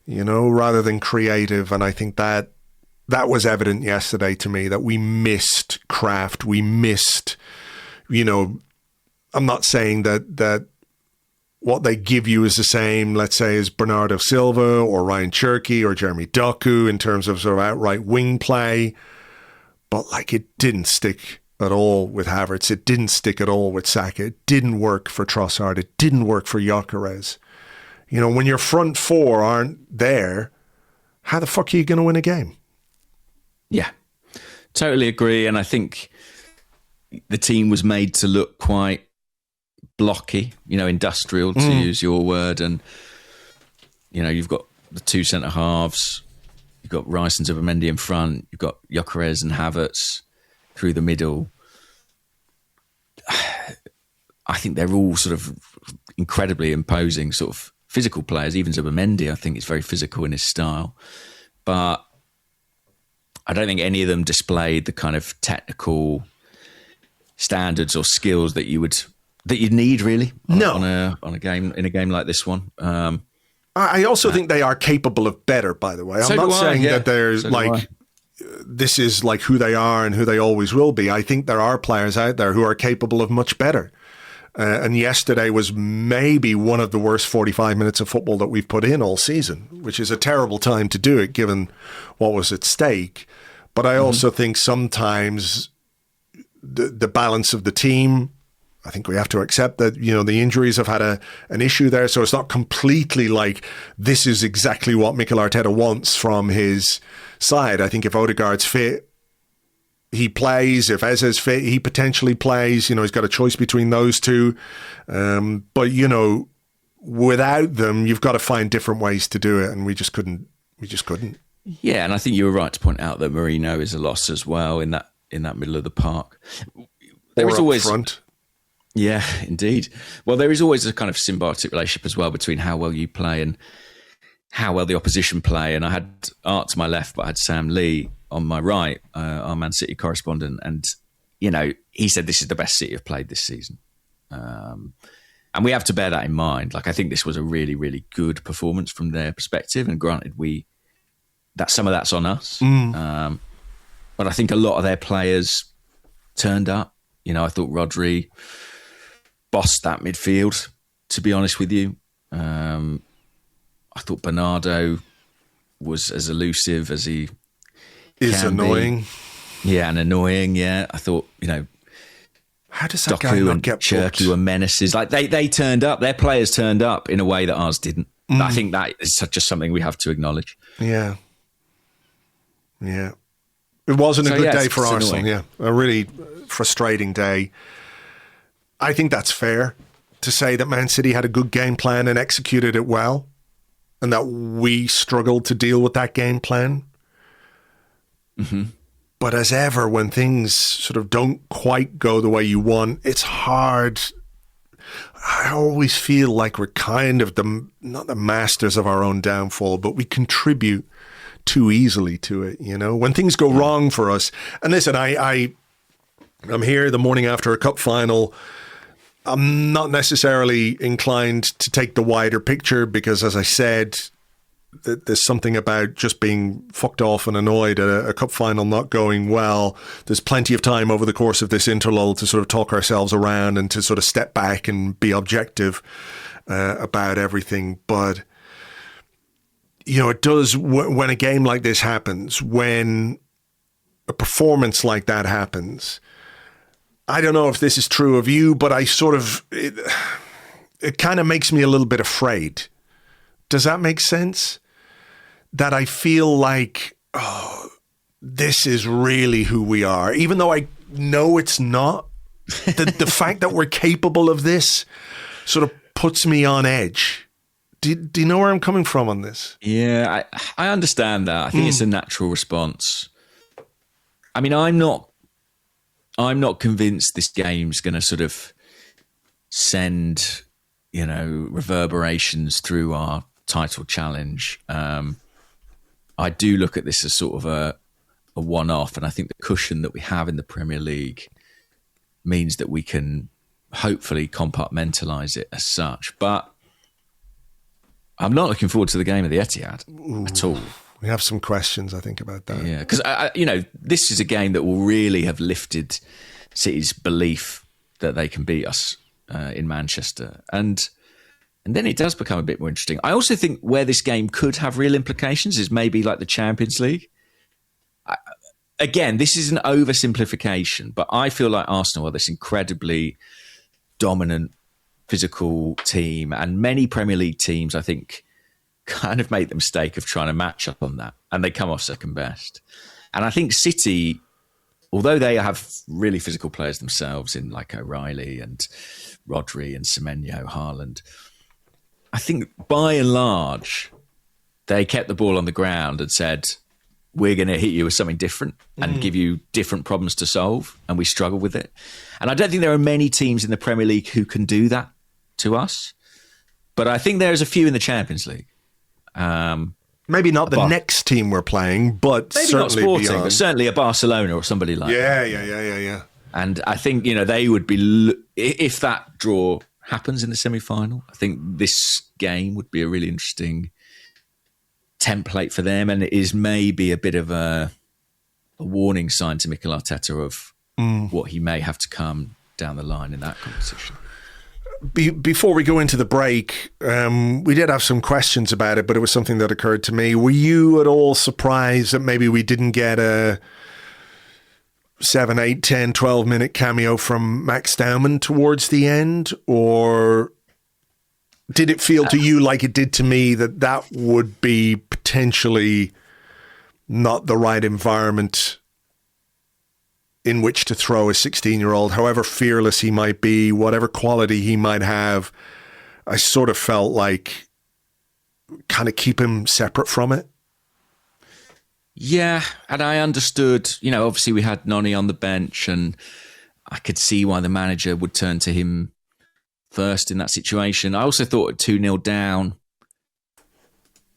rather than creative. And I think that was evident yesterday to me, that we missed craft. We missed, I'm not saying that what they give you is the same, let's say, as Bernardo Silva or Ryan Cherky or Jeremy Doku in terms of sort of outright wing play. But it didn't stick at all with Havertz. It didn't stick at all with Saka. It didn't work for Trossard. It didn't work for Gyökeres. When your front four aren't there, how the fuck are you going to win a game? Yeah, totally agree. And I think the team was made to look quite blocky, industrial, to use your word. And, you've got the two centre-halves, you've got Rice and Zubimendi in front, you've got Gyökeres and Havertz through the middle. I think they're all sort of incredibly imposing sort of physical players. Even Zubimendi, I think, is very physical in his style. But I don't think any of them displayed the kind of technical standards or skills that you'd need really on a game, in a game like this one. I also think they are capable of better, by the way. I'm not saying that there's this is who they are and who they always will be. I think there are players out there who are capable of much better. And yesterday was maybe one of the worst 45 minutes of football that we've put in all season, which is a terrible time to do it given what was at stake. But I also think sometimes the balance of the team, I think we have to accept that, the injuries have had an issue there. So it's not completely this is exactly what Mikel Arteta wants from his side. I think if Odegaard's fit, he plays. If Eze's fit, he potentially plays. He's got a choice between those two. But, without them, you've got to find different ways to do it. And we just couldn't. Yeah, and I think you were right to point out that Mourinho is a loss as well in that middle of the park. There is always front. Yeah, indeed. Well, there is always a kind of symbiotic relationship as well between how well you play and how well the opposition play. And I had Art to my left, but I had Sam Lee on my right, our Man City correspondent. And, he said this is the best City have played this season. And we have to bear that in mind. I think this was a really, really good performance from their perspective. And granted, that some of that's on us. But I think a lot of their players turned up. I thought Rodri bossed that midfield, to be honest with you. I thought Bernardo was as elusive as he is annoying. Yeah, and annoying, yeah. I thought, how does that guy not get Cherky were menaces. They turned up, their players turned up in a way that ours didn't. I think that is just something we have to acknowledge. Yeah. Yeah. It wasn't a good day for Arsenal, yeah. A really frustrating day. I think that's fair to say that Man City had a good game plan and executed it well, and that we struggled to deal with that game plan. But as ever, when things sort of don't quite go the way you want, it's hard. I always feel like we're kind of not the masters of our own downfall, but we contribute too easily to it, when things go wrong for us. And listen, I'm here the morning after a cup final. I'm not necessarily inclined to take the wider picture because, as I said, there's something about just being fucked off and annoyed at a cup final not going well. There's plenty of time over the course of this interlull to sort of talk ourselves around and to sort of step back and be objective about everything. But, you know, it does, when a game like this happens, when a performance like that happens, I don't know if this is true of you, but I sort of, it kind of makes me a little bit afraid. Does that make sense? That I feel like, oh, this is really who we are. Even though I know it's not, the fact that we're capable of this sort of puts me on edge. Do you know where I'm coming from on this? Yeah, I understand that. I think it's a natural response. I mean, I'm not convinced this game's going to sort of send, you know, reverberations through our title challenge. I do look at this as sort of a one-off, and I think the cushion that we have in the Premier League means that we can hopefully compartmentalise it as such. But I'm not looking forward to the game at the Etihad at all. We have some questions, I think, about that. Yeah, because, you know, this is a game that will really have lifted City's belief that they can beat us in Manchester. And then it does become a bit more interesting. I also think where this game could have real implications is maybe like the Champions League. Again, this is an oversimplification, but I feel like Arsenal are this incredibly dominant, physical team, and many Premier League teams, I think, kind of make the mistake of trying to match up on that, and they come off second best. And I think City, although they have really physical players themselves in like O'Reilly and Rodri and Semenyo, Haaland, I think by and large, they kept the ball on the ground and said, we're going to hit you with something different and give you different problems to solve, and we struggle with it. And I don't think there are many teams in the Premier League who can do that to us, but I think there's a few in the Champions League. Maybe not the next team we're playing, but maybe certainly not Sporting, beyond. but certainly a Barcelona or somebody like that. Yeah. And I think, you know, they would be, if that draw happens in the semi-final, I think this game would be a really interesting template for them, and it is maybe a bit of a warning sign to Mikel Arteta of what he may have to come down the line in that competition. Before we go into the break, we did have some questions about it, but it was something that occurred to me. Were you at all surprised that maybe we didn't get a 7, 8, 10, 12-minute cameo from Max Dowman towards the end? Or did it feel to you like it did to me that would be potentially not the right environment in which to throw a 16-year-old, however fearless he might be, whatever quality he might have? I sort of felt like kind of keep him separate from it. Yeah, and I understood, you know, obviously we had Noni on the bench, and I could see why the manager would turn to him first in that situation. I also thought at 2-0 down,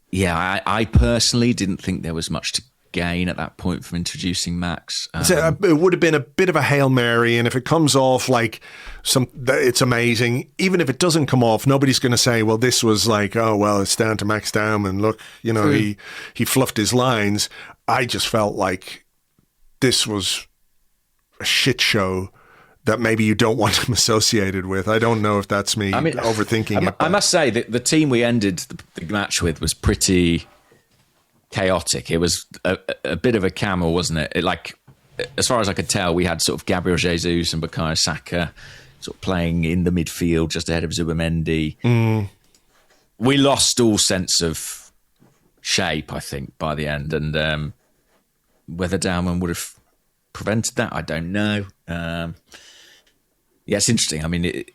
yeah, I personally didn't think there was much to gain at that point from introducing Max. It would have been a bit of a Hail Mary, and if it comes off like it's amazing. Even if it doesn't come off, nobody's going to say, well, this was like, oh, well, it's down to Max Dowman. Look, you know, he fluffed his lines. I just felt like this was a shit show that maybe you don't want him associated with. I don't know if that's me overthinking it. I must say that the team we ended the match with was pretty chaotic. It was a bit of a camel, wasn't it? Like, as far as I could tell, we had sort of Gabriel Jesus and Bukayo Saka sort of playing in the midfield just ahead of Zubimendi. We lost all sense of shape, I think, by the end. And whether Dowman would have prevented that, I don't know. Yeah, it's interesting. I mean,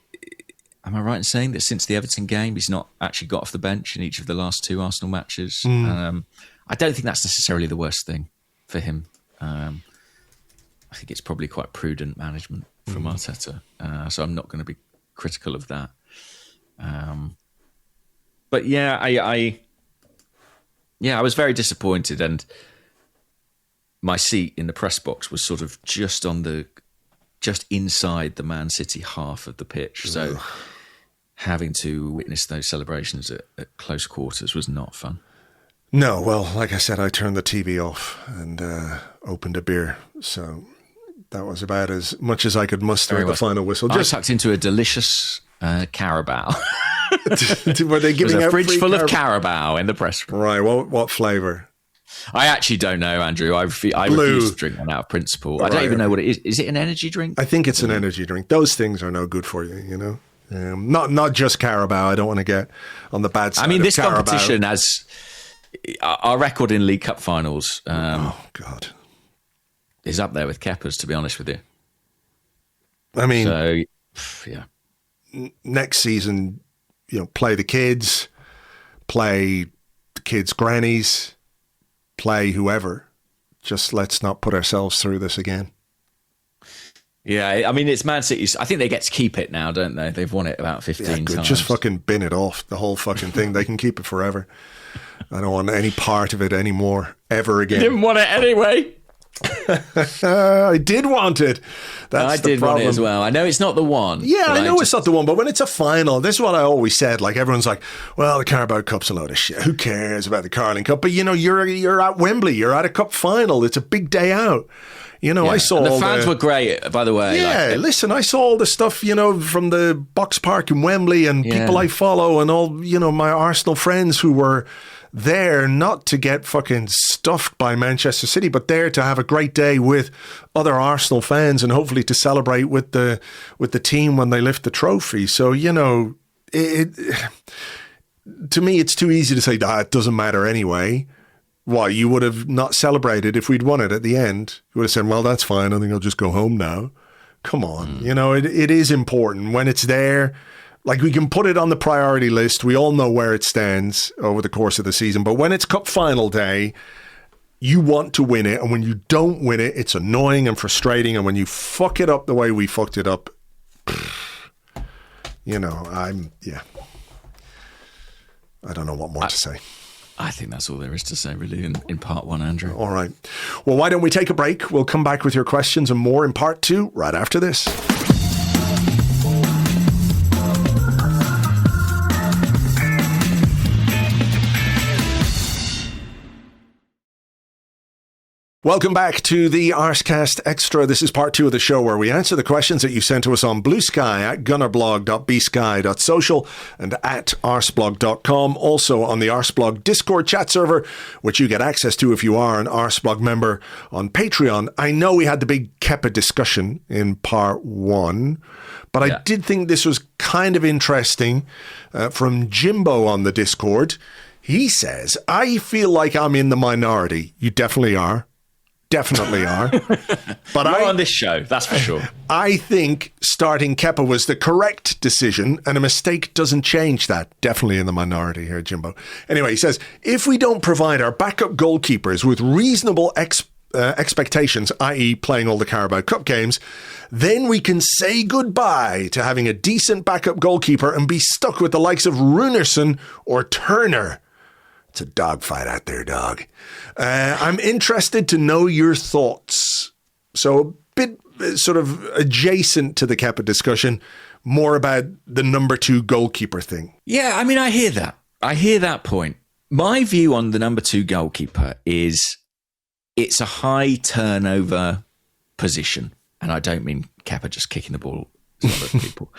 am I right in saying that since the Everton game, he's not actually got off the bench in each of the last 2 Arsenal matches? I don't think that's necessarily the worst thing for him. I think it's probably quite prudent management from Arteta. So I'm not going to be critical of that. But yeah, I was very disappointed, and my seat in the press box was sort of just on the just inside the Man City half of the pitch. So having to witness those celebrations at close quarters was not fun. No, well, like I said, I turned the TV off and opened a beer. So that was about as much as I could muster at the final whistle. I tucked into a delicious Carabao. Were they giving a out fridge free full of Carabao in the press room? Right, what flavour? I actually don't know, Andrew. I refuse to drink one out of principle. I don't even know what it is. Is it an energy drink? I think it's an energy drink. Those things are no good for you, you know. Not just Carabao. I don't want to get on the bad side. I mean, this Carabao. Competition has our record in League Cup finals. Oh God, is up there with Kepa's. To be honest with you, I mean, so yeah. Next season, you know, play the kids, play the kids' grannies, play whoever. Just let's not put ourselves through this again. Yeah, I mean, it's Man City's. I think they get to keep it now, don't they? They've won it about 15 times. Just fucking bin it off, the whole fucking thing. They can keep it forever. I don't want any part of it anymore, ever again. You didn't want it anyway. I did want it. I did want it as well. I know it's not the one. Yeah, I know it's not the one, but when it's a final, this is what I always said. Like, everyone's like, well, the Carabao Cup's a load of shit. Who cares about the Carling Cup? But, you know, you're at Wembley. You're at a cup final. It's a big day out. You know, I saw and the fans were great, by the way. Yeah, listen, I saw all the stuff, you know, from the box park in Wembley and people I follow and all, you know, my Arsenal friends who were there not to get fucking stuffed by Manchester City, but there to have a great day with other Arsenal fans and hopefully to celebrate with the team when they lift the trophy. So, you know, to me, it's too easy to say that it doesn't matter anyway. Why, you would have not celebrated if we'd won it at the end. You would have said, well, that's fine. I think I'll just go home now. Come on. You know, it is important when it's there. Like, we can put it on the priority list. We all know where it stands over the course of the season. But when it's cup final day, you want to win it. And when you don't win it, it's annoying and frustrating. And when you fuck it up the way we fucked it up, you know, I don't know what more to say. I think that's all there is to say, really, in part one, Andrew. All right. Well, why don't we take a break? We'll come back with your questions and more in part two right after this. Welcome back to the Arsecast Extra. This is part two of the show where we answer the questions that you sent to us on Blue Sky at gunnerblog.bsky.social and at arseblog.com. Also on the Arseblog Discord chat server, which you get access to if you are an Arseblog member on Patreon. I know we had the big Kepa discussion in part one, but I did think this was kind of interesting from Jimbo on the Discord. He says, I feel like I'm in the minority. You definitely are. Definitely are. But Not on this show, that's for sure. I think starting Kepa was the correct decision, and a mistake doesn't change that. Definitely in the minority here, Jimbo. Anyway, he says, if we don't provide our backup goalkeepers with reasonable expectations, i.e. playing all the Carabao Cup games, then we can say goodbye to having a decent backup goalkeeper and be stuck with the likes of Runerson or Turner. It's a dogfight out there, dog. I'm interested to know your thoughts. So a bit sort of adjacent to the Kepa discussion, more about the number two goalkeeper thing. Yeah, I mean, I hear that. I hear that point. My view on the number two goalkeeper is it's a high turnover position. And I don't mean Kepa just kicking the ball to other people.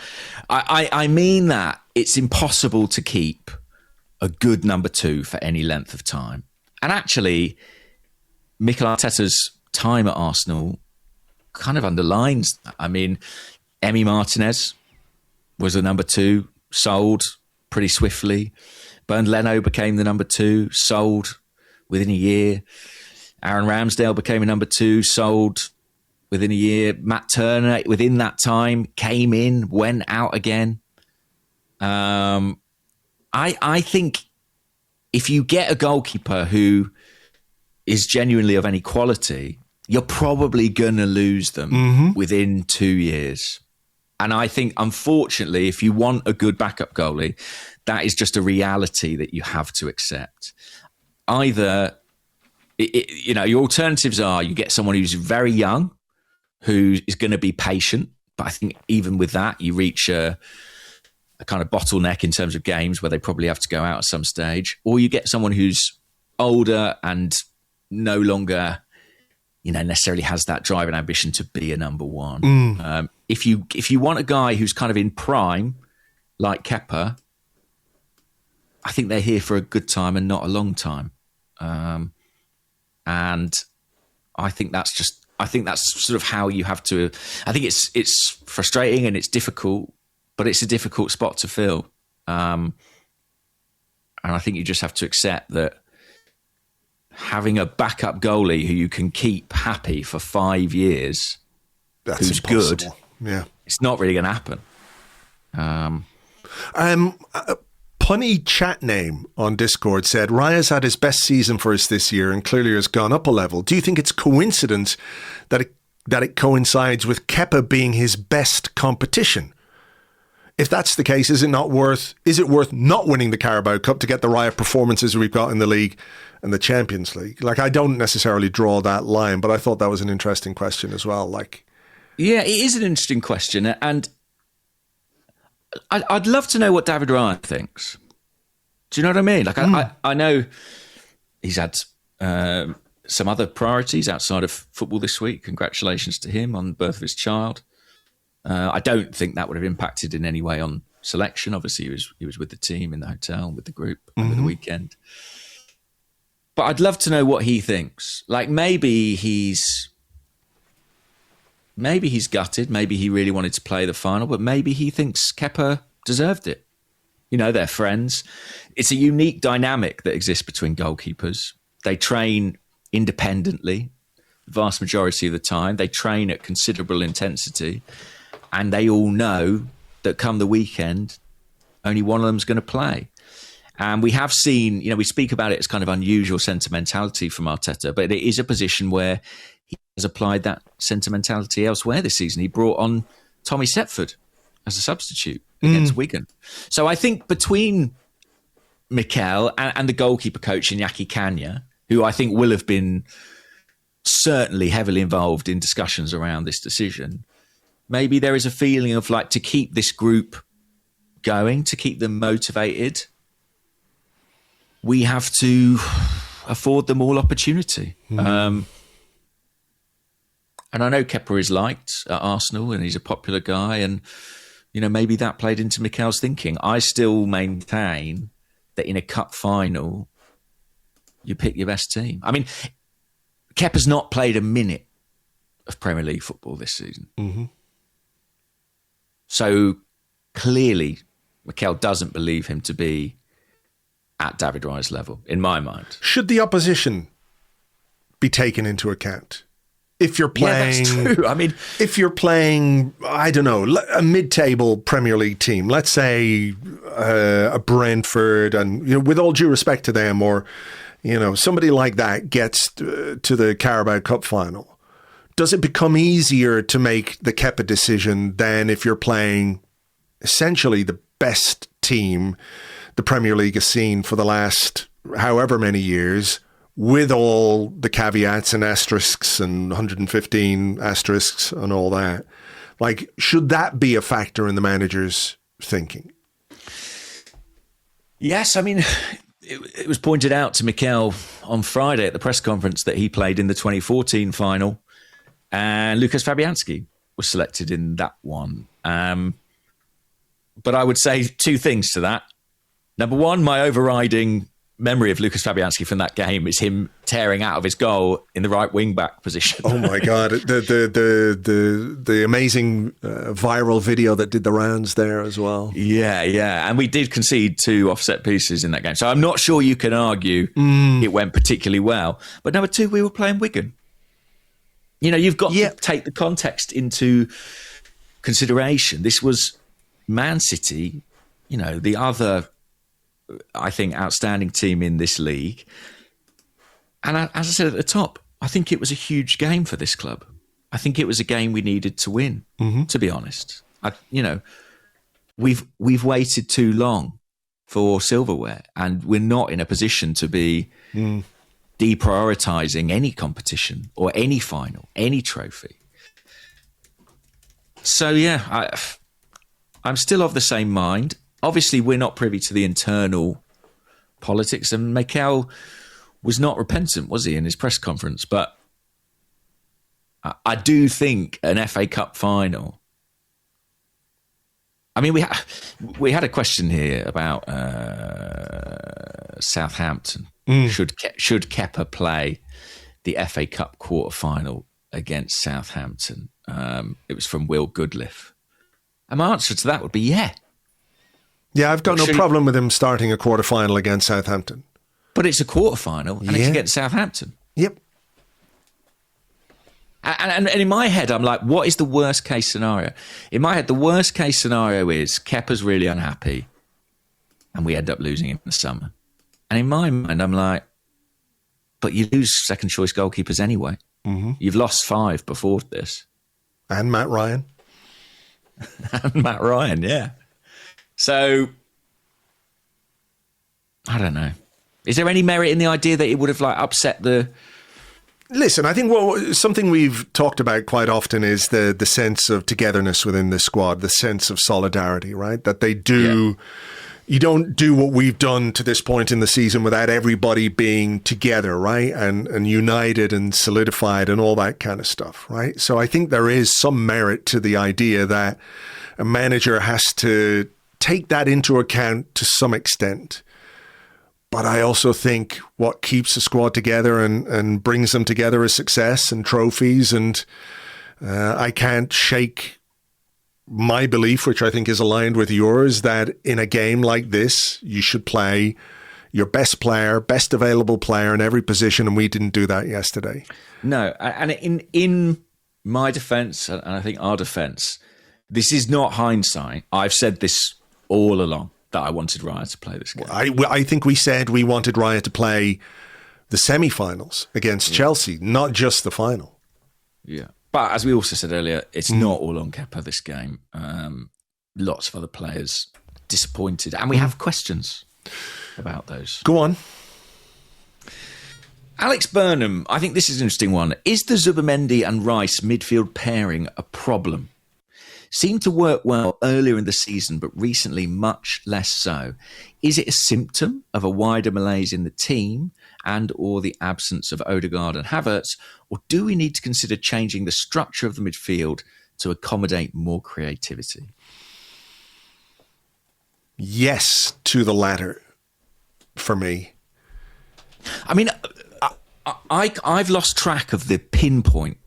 I mean that it's impossible to keep a good number two for any length of time. And actually, Mikel Arteta's time at Arsenal kind of underlines that. I mean, Emi Martinez was the number two, sold pretty swiftly. Bernd Leno became the number two, sold within a year. Aaron Ramsdale became a number two, sold within a year. Matt Turner, within that time, came in, went out again. I think if you get a goalkeeper who is genuinely of any quality, you're probably going to lose them within 2 years. And I think, unfortunately, if you want a good backup goalie, that is just a reality that you have to accept. Either, your alternatives are you get someone who's very young, who is going to be patient. But I think even with that, you reach a kind of bottleneck in terms of games where they probably have to go out at some stage. Or you get someone who's older and no longer, necessarily has that drive and ambition to be a number one. If you want a guy who's kind of in prime, like Kepa, I think they're here for a good time and not a long time. And I think that's sort of how you have to. I think it's frustrating and it's difficult, but it's a difficult spot to fill. And I think you just have to accept that having a backup goalie who you can keep happy for 5 years, who's good, it's not really going to happen. Punny Chat Name on Discord said, Raya's had his best season for us this year and clearly has gone up a level. Do you think it's coincidence that it coincides with Kepa being his best competition? If that's the case, is it worth not winning the Carabao Cup to get the Raya performances we've got in the league and the Champions League? Like, I don't necessarily draw that line, but I thought that was an interesting question as well. Yeah, it is an interesting question, and I'd love to know what David Raya thinks. Do you know what I mean? Like, I know he's had some other priorities outside of football this week. Congratulations to him on the birth of his child. I don't think that would have impacted in any way on selection. Obviously, he was with the team in the hotel, with the group over the weekend. But I'd love to know what he thinks. Like, maybe he's gutted. Maybe he really wanted to play the final, but maybe he thinks Kepa deserved it. They're friends. It's a unique dynamic that exists between goalkeepers. They train independently the vast majority of the time. They train at considerable intensity, and they all know that come the weekend, only one of them's going to play. And we have seen, we speak about it as kind of unusual sentimentality from Arteta, but it is a position where he has applied that sentimentality elsewhere this season. He brought on Tommy Setford as a substitute against Wigan. So I think between Mikel and the goalkeeper coach, Iñaki Kanya, who I think will have been certainly heavily involved in discussions around this decision, maybe there is a feeling of to keep this group going, to keep them motivated, we have to afford them all opportunity. And I know Kepa is liked at Arsenal and he's a popular guy, and maybe that played into Mikel's thinking. I still maintain that in a cup final, you pick your best team. I mean, Kepa's not played a minute of Premier League football this season. So clearly, Mikel doesn't believe him to be at David Raya's level, in my mind. Should the opposition be taken into account? If you're playing, yeah, that's true. I mean, if you're playing, I don't know, a mid-table Premier League team, let's say a Brentford, and with all due respect to them, or somebody like that gets to the Carabao Cup final, does it become easier to make the Kepa decision than if you're playing essentially the best team the Premier League has seen for the last however many years, with all the caveats and asterisks and 115 asterisks and all that? Should that be a factor in the manager's thinking? Yes, I mean, it was pointed out to Mikel on Friday at the press conference that he played in the 2014 final, and Lucas Fabianski was selected in that one. But I would say two things to that. Number one, my overriding memory of Lucas Fabianski from that game is him tearing out of his goal in the right wing back position. Oh my God! The amazing viral video that did the rounds there as well. Yeah, and we did concede 2 offset pieces in that game, so I'm not sure you can argue it went particularly well. But number two, we were playing Wigan. You've got to take the context into consideration. This was Man City, the other, I think, outstanding team in this league. And as I said at the top, I think it was a huge game for this club. I think it was a game we needed to win, to be honest. We've waited too long for silverware, and we're not in a position to be deprioritising any competition or any final, any trophy. So, yeah, I'm still of the same mind. Obviously, we're not privy to the internal politics, and Mikel was not repentant, was he, in his press conference? But I do think an FA Cup final. I mean, we had a question here about Southampton. Should Kepa play the FA Cup quarter final against Southampton? It was from Will Goodliff. And my answer to that would be yeah. Yeah, I've got no problem with him starting a quarter final against Southampton. But it's a quarter final, and it's against Southampton. Yep. And in my head, I'm like, what is the worst case scenario? In my head, the worst case scenario is Kepa's really unhappy, and we end up losing him in the summer. And in my mind, I'm like, but you lose second choice goalkeepers anyway. Mm-hmm. You've lost 5 before this. And Matt Ryan. And Matt Ryan, yeah. So, I don't know. Is there any merit in the idea that it would have upset the... Listen, I think something we've talked about quite often is the sense of togetherness within the squad, the sense of solidarity, right? That they do... Yeah. You don't do what we've done to this point in the season without everybody being together, right? And united and solidified and all that kind of stuff, right? So I think there is some merit to the idea that a manager has to take that into account to some extent. But I also think what keeps the squad together and brings them together is success and trophies. And I can't shake my belief, which I think is aligned with yours, that in a game like this, you should play your best player, best available player in every position, and we didn't do that yesterday. No, and in my defence, and I think our defence, this is not hindsight. I've said this all along, that I wanted Raya to play this game. I think we said we wanted Raya to play the semi-finals against Chelsea, not just the final. Yeah. But as we also said earlier, it's not all on Kepa this game. Lots of other players disappointed. And we have questions about those. Go on. Alex Burnham, I think this is an interesting one. Is the Zubimendi and Rice midfield pairing a problem? Seemed to work well earlier in the season, but recently much less so. Is it a symptom of a wider malaise in the team and or the absence of Odegaard and Havertz? Or do we need to consider changing the structure of the midfield to accommodate more creativity? Yes, to the latter, for me. I mean, I've lost track of the pinpoint.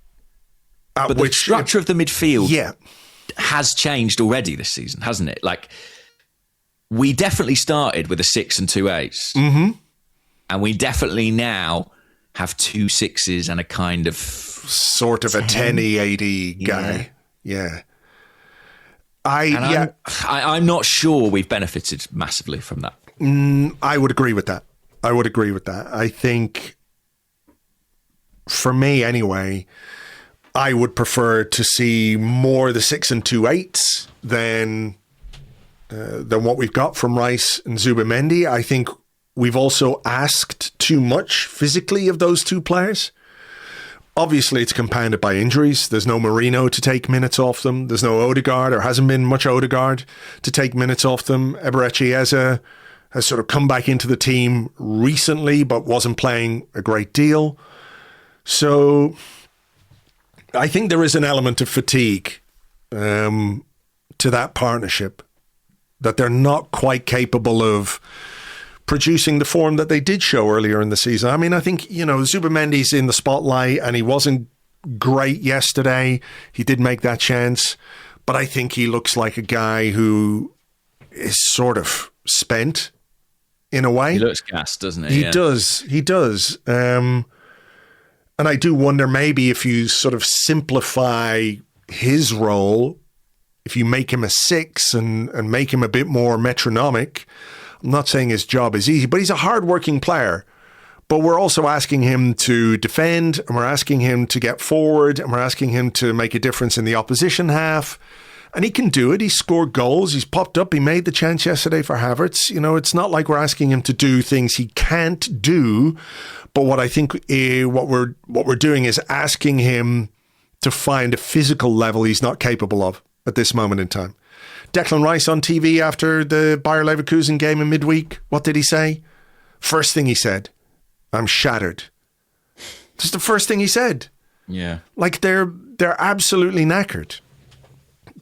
But the structure of the midfield has changed already this season, hasn't it? We definitely started with a 6 and 2 8s. Mm-hmm. And we definitely now have 2 6s and a kind of... Sort of 10? a 10-y, 80 guy. Yeah. I'm not sure we've benefited massively from that. I would agree with that. I think, for me anyway, I would prefer to see more the 6 and 2 8s than what we've got from Rice and Zubimendi. I think we've also asked too much physically of those 2 players. Obviously, it's compounded by injuries. There's no Marino to take minutes off them. There's no Odegaard, or hasn't been much Odegaard to take minutes off them. Eberechi Eze has sort of come back into the team recently, but wasn't playing a great deal. So I think there is an element of fatigue to that partnership, that they're not quite capable of producing the form that they did show earlier in the season. I mean, I think, Zubimendi's in the spotlight and he wasn't great yesterday. He did make that chance, but I think he looks like a guy who is sort of spent in a way. He looks gassed, doesn't he? He does. And I do wonder, maybe if you sort of simplify his role, if you make him a 6 and make him a bit more metronomic. I'm not saying his job is easy, but he's a hard-working player. But we're also asking him to defend, and we're asking him to get forward, and we're asking him to make a difference in the opposition half. And he can do it. He scored goals. He's popped up. He made the chance yesterday for Havertz. It's not like we're asking him to do things he can't do. But what I think what we're doing is asking him to find a physical level he's not capable of at this moment in time. Declan Rice on TV after the Bayer Leverkusen game in midweek. What did he say? First thing he said, I'm shattered. That's the first thing he said. Yeah. Like they're absolutely knackered.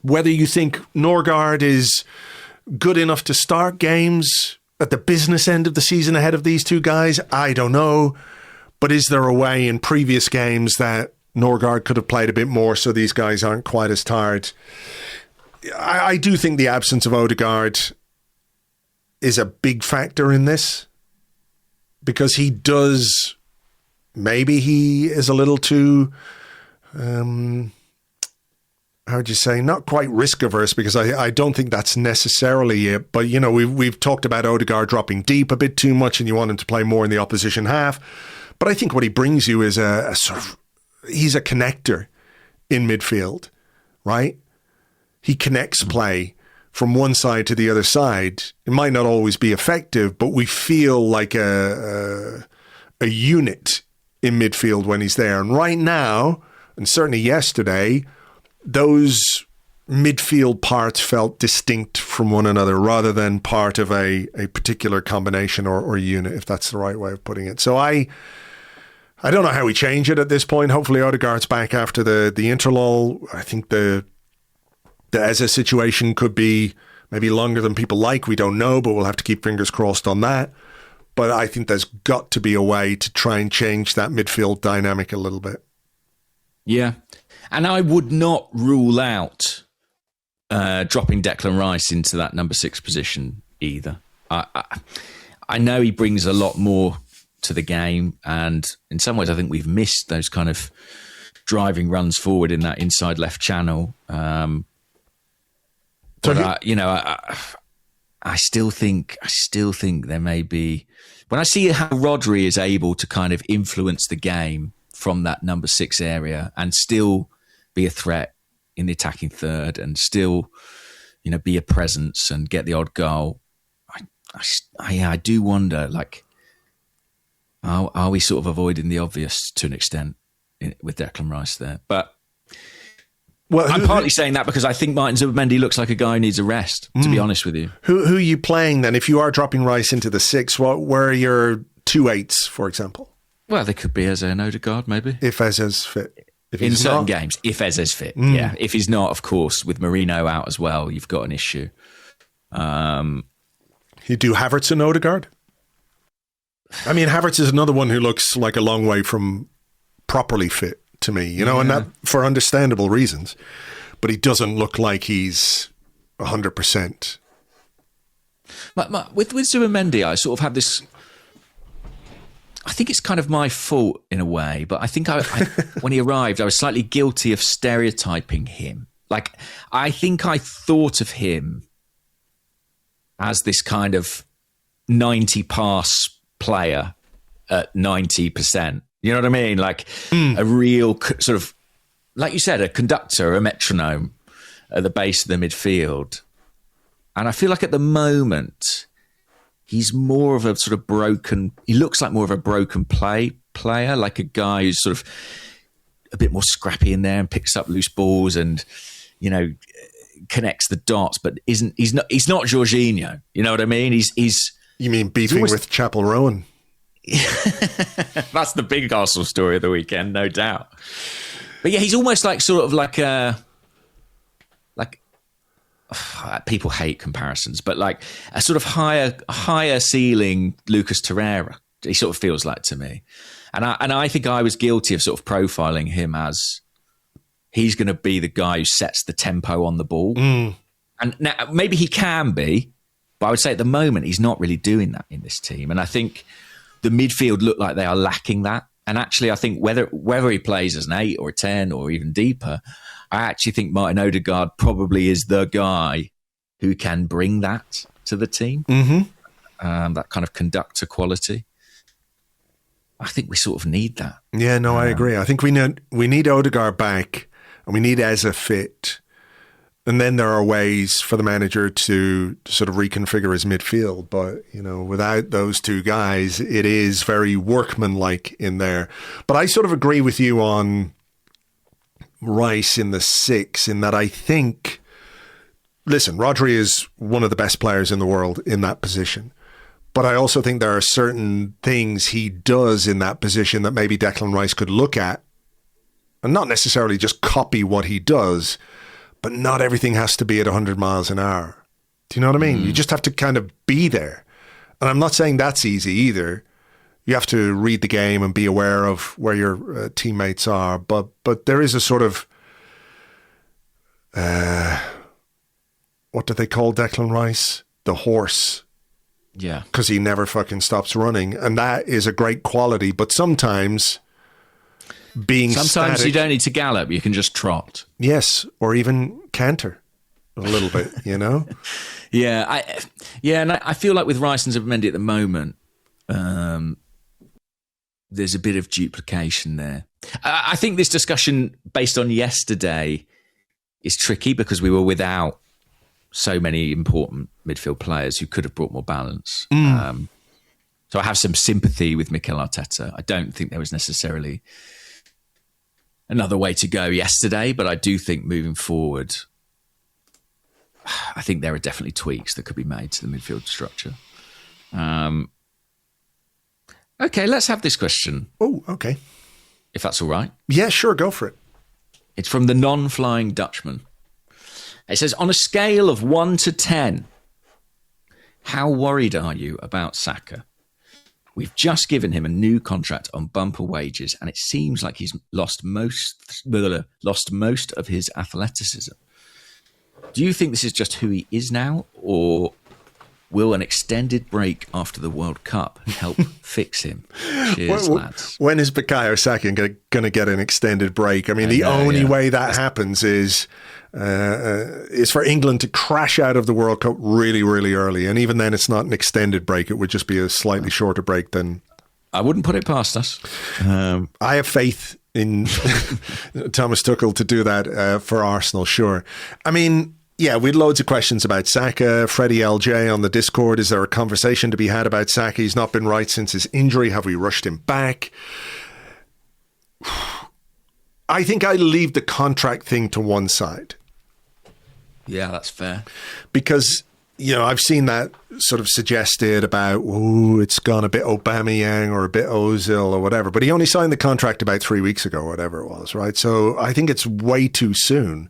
Whether you think Norgard is good enough to start games at the business end of the season ahead of these two guys, I don't know. But is there a way in previous games that Norgard could have played a bit more so these guys aren't quite as tired? I do think the absence of Odegaard is a big factor in this, because he does, maybe he is a little too, how would you say, not quite risk averse, because I don't think that's necessarily it. But, you know, we've talked about Odegaard dropping deep a bit too much and you want him to play more in the opposition half. But I think what he brings you is a sort of, he's a connector in midfield, right? He connects play from one side to the other side. It might not always be effective, but we feel like a unit in midfield when he's there. And right now, and certainly yesterday, those midfield parts felt distinct from one another rather than part of a particular combination or unit, if that's the right way of putting it. So I don't know how we change it at this point. Hopefully Odegaard's back after the interlull. I think the Eze situation could be maybe longer than people like. We don't know, but we'll have to keep fingers crossed on that. But I think there's got to be a way to try and change that midfield dynamic a little bit. Yeah. And I would not rule out dropping Declan Rice into that number 6 position either. I know he brings a lot more to the game, and in some ways I think we've missed those kind of driving runs forward in that inside left channel. But I still think there may be, when I see how Rodri is able to kind of influence the game from that number 6 area and still be a threat in the attacking third and still, you know, be a presence and get the odd goal. I do wonder, like, are we sort of avoiding the obvious to an extent with Declan Rice there? But well, I'm partly saying that because I think Martin Zubimendi looks like a guy who needs a rest, to be honest with you. Who are you playing then? If you are dropping Rice into the 6, where are your 2 8s, for example? Well, there could be Eze and Odegaard, maybe. If Eze's fit. If in certain games, if Eze's fit, yeah. If he's not, of course, with Merino out as well, you've got an issue. You do Havertz and Odegaard? I mean, Havertz is another one who looks like a long way from properly fit to me, you know, and that for understandable reasons. But he doesn't look like he's 100%. With Zubimendi, I sort of have this. I think it's kind of my fault in a way, but I think when he arrived, I was slightly guilty of stereotyping him. Like, I think I thought of him as this kind of 90 pass player at 90%. You know what I mean? Like a real sort of, like you said, a conductor, a metronome at the base of the midfield. And I feel like at the moment, he's more of a sort of he looks like more of a broken player, like a guy who's sort of a bit more scrappy in there and picks up loose balls and, you know, connects the dots, but he's not Jorginho. You know what I mean? You mean beefing with Chapel Rowan? That's the big Arsenal story of the weekend, no doubt. But yeah, he's almost like sort of like people hate comparisons, but like a sort of higher ceiling Lucas Torreira. He sort of feels like to me, and I think I was guilty of sort of profiling him as he's going to be the guy who sets the tempo on the ball, and now maybe he can be, but I would say at the moment he's not really doing that in this team, and I think the midfield look like they are lacking that. And actually, I think whether he plays as an 8 or a 10 or even deeper, I actually think Martin Odegaard probably is the guy who can bring that to the team, that kind of conductor quality. I think we sort of need that. Yeah, no, I agree. I think we need Odegaard back and we need Eze fit. And then there are ways for the manager to sort of reconfigure his midfield. But, you know, without those two guys, it is very workmanlike in there. But I sort of agree with you on Rice in the 6, in that I think listen, Rodri is one of the best players in the world in that position. But I also think there are certain things he does in that position that maybe Declan Rice could look at and not necessarily just copy what he does, but not everything has to be at 100 miles an hour. Do you know what I mean? You just have to kind of be there. And I'm not saying that's easy either. You have to read the game and be aware of where your teammates are. But there is a sort of, what do they call Declan Rice? The horse. Yeah. Because he never fucking stops running. And that is a great quality. But sometimes Sometimes static, you don't need to gallop. You can just trot. Yes. Or even canter a little bit, you know? Yeah. And I feel like with Rice and Zubimendi at the moment, there's a bit of duplication there. I think this discussion based on yesterday is tricky because we were without so many important midfield players who could have brought more balance. So I have some sympathy with Mikel Arteta. I don't think there was necessarily another way to go yesterday, but I do think moving forward, I think there are definitely tweaks that could be made to the midfield structure. Okay, let's have this question. Oh, okay. If that's all right. Yeah, sure, go for it. It's from the non-flying Dutchman. It says, on a scale of 1 to 10, how worried are you about Saka? We've just given him a new contract on bumper wages, and it seems like he's lost most of his athleticism. Do you think this is just who he is now, or will an extended break after the World Cup help fix him? Cheers, lads. When is Bukayo Saka going to get an extended break? I mean, the only way that happens is for England to crash out of the World Cup really, really early. And even then, it's not an extended break. It would just be a slightly shorter break than... I wouldn't put it past us. I have faith in Thomas Tuchel to do that for Arsenal, sure. I mean... Yeah, we had loads of questions about Saka. Freddie LJ on the Discord. Is there a conversation to be had about Saka? He's not been right since his injury. Have we rushed him back? I think I leave the contract thing to one side. Yeah, that's fair. Because, you know, I've seen that sort of suggested about, it's gone a bit Aubameyang or a bit Ozil or whatever. But he only signed the contract about 3 weeks ago or whatever it was, right? So I think it's way too soon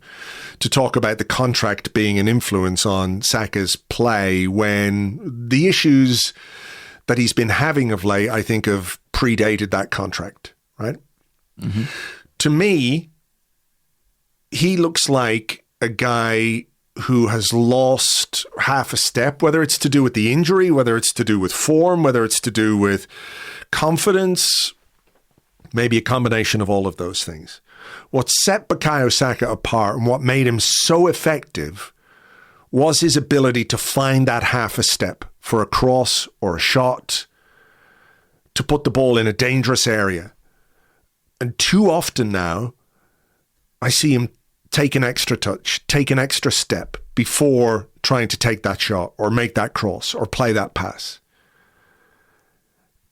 to talk about the contract being an influence on Saka's play when the issues that he's been having of late, I think, have predated that contract, right? Mm-hmm. To me, he looks like a guy who has lost half a step, whether it's to do with the injury, whether it's to do with form, whether it's to do with confidence, maybe a combination of all of those things. What set Bukayo Saka apart and what made him so effective was his ability to find that half a step for a cross or a shot, to put the ball in a dangerous area. And too often now, I see him take an extra touch, take an extra step before trying to take that shot or make that cross or play that pass.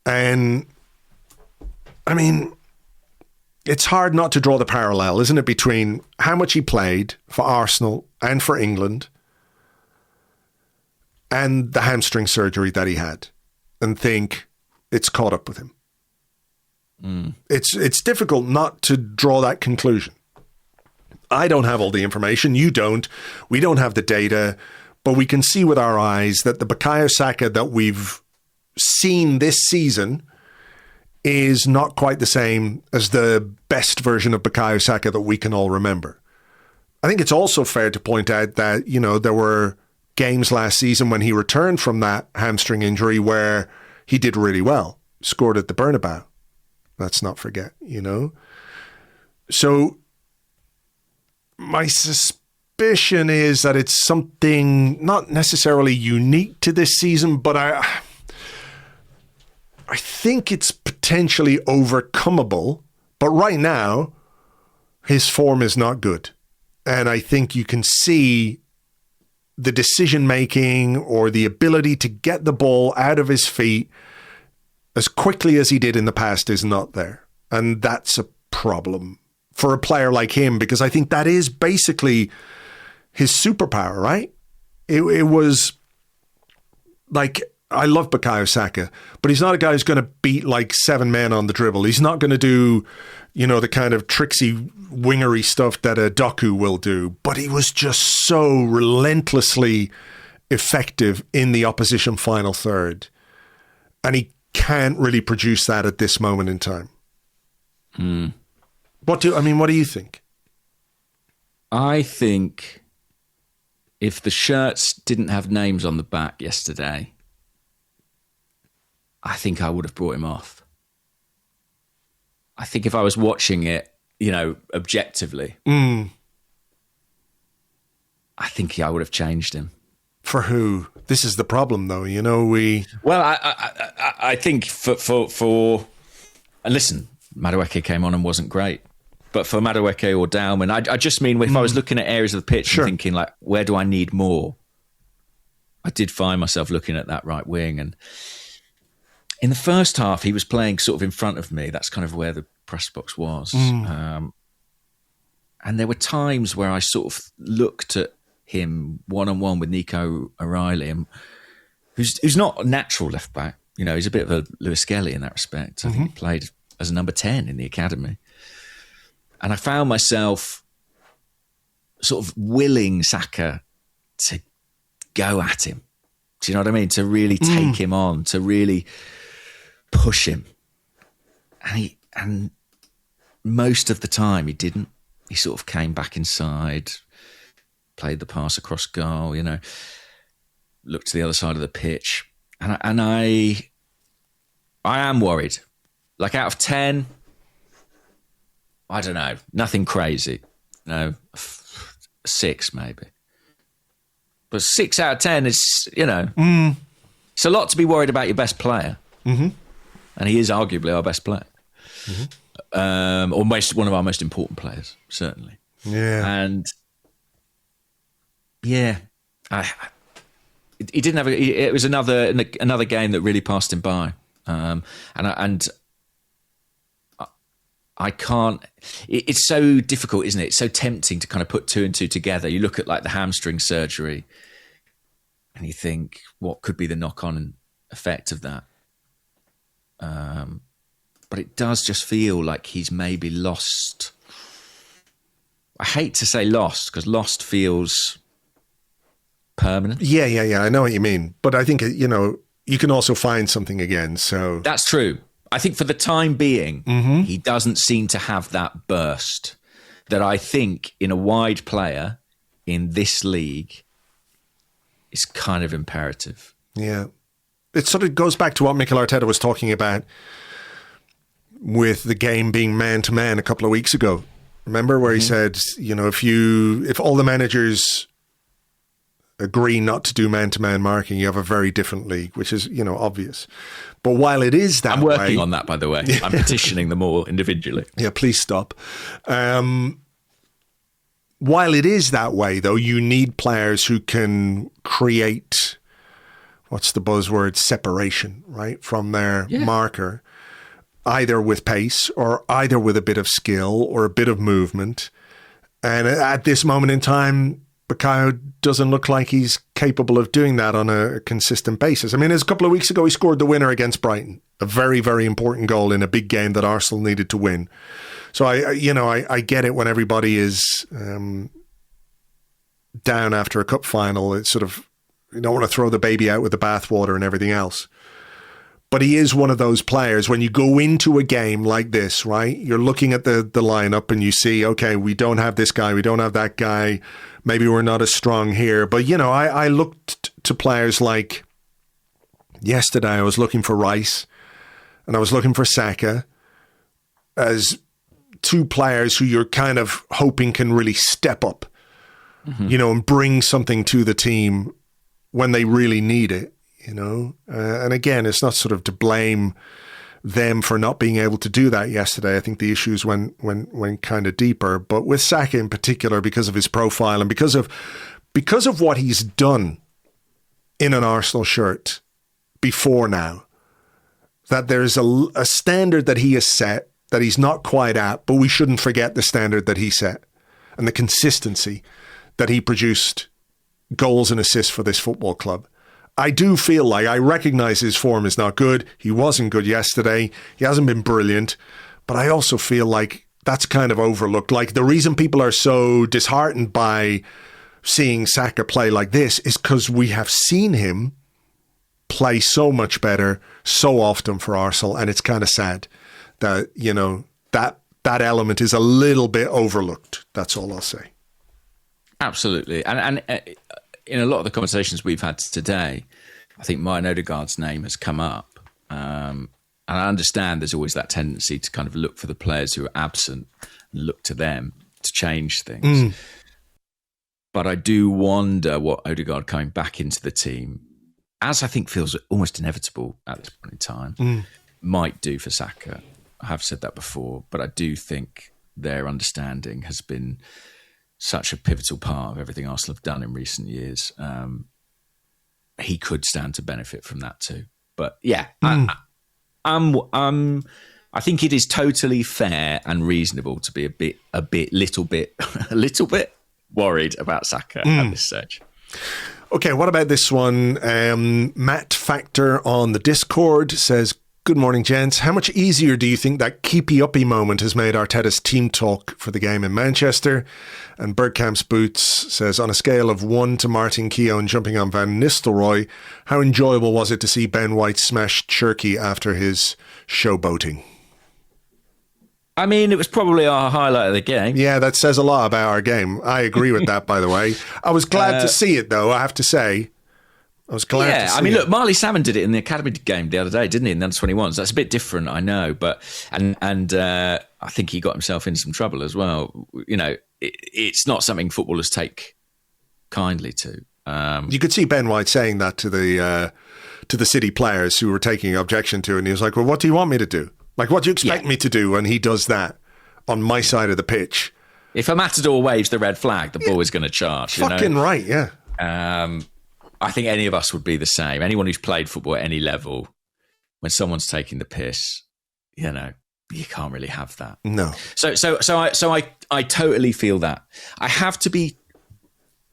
And, I mean... it's hard not to draw the parallel, isn't it, between how much he played for Arsenal and for England and the hamstring surgery that he had, and think it's caught up with him. It's difficult not to draw that conclusion. I don't have all the information. You don't. We don't have the data, but we can see with our eyes that the Bukayo Saka that we've seen this season is not quite the same as the best version of Bukayo Saka that we can all remember. I think it's also fair to point out that, you know, there were games last season when he returned from that hamstring injury where he did really well, scored at the Bernabeu. Let's not forget, you know. So my suspicion is that it's something not necessarily unique to this season, but I think it's potentially overcomable, but right now, his form is not good. And I think you can see the decision-making or the ability to get the ball out of his feet as quickly as he did in the past is not there. And that's a problem for a player like him, because I think that is basically his superpower, right? it was like, I love Bukayo Saka, but he's not a guy who's going to beat like 7 men on the dribble. He's not going to do, the kind of tricksy, wingery stuff that a Doku will do. But he was just so relentlessly effective in the opposition final third. And he can't really produce that at this moment in time. What do you think? I think if the shirts didn't have names on the back yesterday, I think I would have brought him off. I think if I was watching it, objectively, I think I would have changed him. For who? This is the problem, though. Well, I think for and listen, Madueke came on and wasn't great, but for Madueke or Dauman, I just mean if I was looking at areas of the pitch and thinking like, where do I need more? I did find myself looking at that right wing, and in the first half, he was playing sort of in front of me. That's kind of where the press box was. And there were times where I sort of looked at him one-on-one with Nico O'Reilly, who's not a natural left-back. He's a bit of a Lewis Skelly in that respect. I think he played as a number 10 in the academy. And I found myself sort of willing Saka to go at him. Do you know what I mean? To really take him on, to really push him. And most of the time he didn't. He sort of came back inside, played the pass across goal, looked to the other side of the pitch. And I am worried. Like out of 10, I don't know, nothing crazy. 6 maybe. But 6 out of 10 is, it's a lot to be worried about your best player. Mm-hmm. And he is arguably our best player. Mm-hmm. Or one of our most important players, certainly. Yeah. And yeah, he didn't have. It was another game that really passed him by, and I can't. It's so difficult, isn't it? It's so tempting to kind of put 2 and 2 together. You look at like the hamstring surgery, and you think, what could be the knock-on effect of that? But it does just feel like he's maybe lost. I hate to say lost, because lost feels permanent. Yeah. I know what you mean. But I think, you can also find something again. So that's true. I think for the time being, he doesn't seem to have that burst that I think in a wide player in this league is kind of imperative. Yeah. It sort of goes back to what Mikel Arteta was talking about with the game being man-to-man a couple of weeks ago. Remember where he said, if all the managers agree not to do man-to-man marking, you have a very different league, which is, obvious. But while it is that way... I'm working on that, by the way. I'm petitioning them all individually. Yeah, please stop. While it is that way, though, you need players who can create, what's the buzzword, separation, right, from their marker, either with pace or either with a bit of skill or a bit of movement. And at this moment in time, Bukayo doesn't look like he's capable of doing that on a consistent basis. I mean, a couple of weeks ago, he scored the winner against Brighton, a very, very important goal in a big game that Arsenal needed to win. So I get it when everybody is down after a cup final. It's sort of, you don't want to throw the baby out with the bathwater and everything else. But he is one of those players, when you go into a game like this, right, you're looking at the lineup and you see, okay, we don't have this guy, we don't have that guy, maybe we're not as strong here. But, I looked to players like yesterday, I was looking for Rice and I was looking for Saka as 2 players who you're kind of hoping can really step up, and bring something to the team when they really need it. And again, it's not sort of to blame them for not being able to do that yesterday. I think the issues went kind of deeper. But with Saka in particular, because of his profile and because of what he's done in an Arsenal shirt before now, that there's a standard that he has set that he's not quite at, but we shouldn't forget the standard that he set and the consistency that he produced goals and assists for this football club. I do feel like I recognise his form is not good. He wasn't good yesterday. He hasn't been brilliant. But I also feel like that's kind of overlooked. Like, the reason people are so disheartened by seeing Saka play like this is because we have seen him play so much better so often for Arsenal, and it's kind of sad that, you know, that element is a little bit overlooked. That's all I'll say. Absolutely. And in a lot of the conversations we've had today, I think Martin Odegaard's name has come up. And I understand there's always that tendency to kind of look for the players who are absent and look to them to change things. But I do wonder what Odegaard coming back into the team, as I think feels almost inevitable at this point in time, might do for Saka. I have said that before, but I do think their understanding has been such a pivotal part of everything Arsenal have done in recent years. He could stand to benefit from that too. But yeah, I think it is totally fair and reasonable to be a little bit worried about Saka at this stage. Okay, what about this one? Matt Factor on the Discord says, "Good morning, gents. How much easier do you think that keepy-uppy moment has made Arteta's team talk for the game in Manchester?" And Bergkamp's Boots says, "On a scale of 1 to Martin Keown jumping on Van Nistelrooy, how enjoyable was it to see Ben White smash Cherky after his showboating?" I mean, it was probably our highlight of the game. Yeah, that says a lot about our game. I agree with that, by the way. I was glad to see it, though, I have to say. I was glad to see it. Look, Marley Salmon did it in the Academy game the other day, didn't he, in the Under-21s? That's a bit different, I know. But and I think he got himself in some trouble as well. You know, it's not something footballers take kindly to. You could see Ben White saying that to the City players who were taking objection to it. And he was like, well, what do you want me to do? Like, what do you expect me to do when he does that on my side of the pitch? If a matador waves the red flag, the ball is going to charge. Fucking right, yeah. I think any of us would be the same. Anyone who's played football at any level, when someone's taking the piss, you know, you can't really have that. No. So I totally feel that. I have to be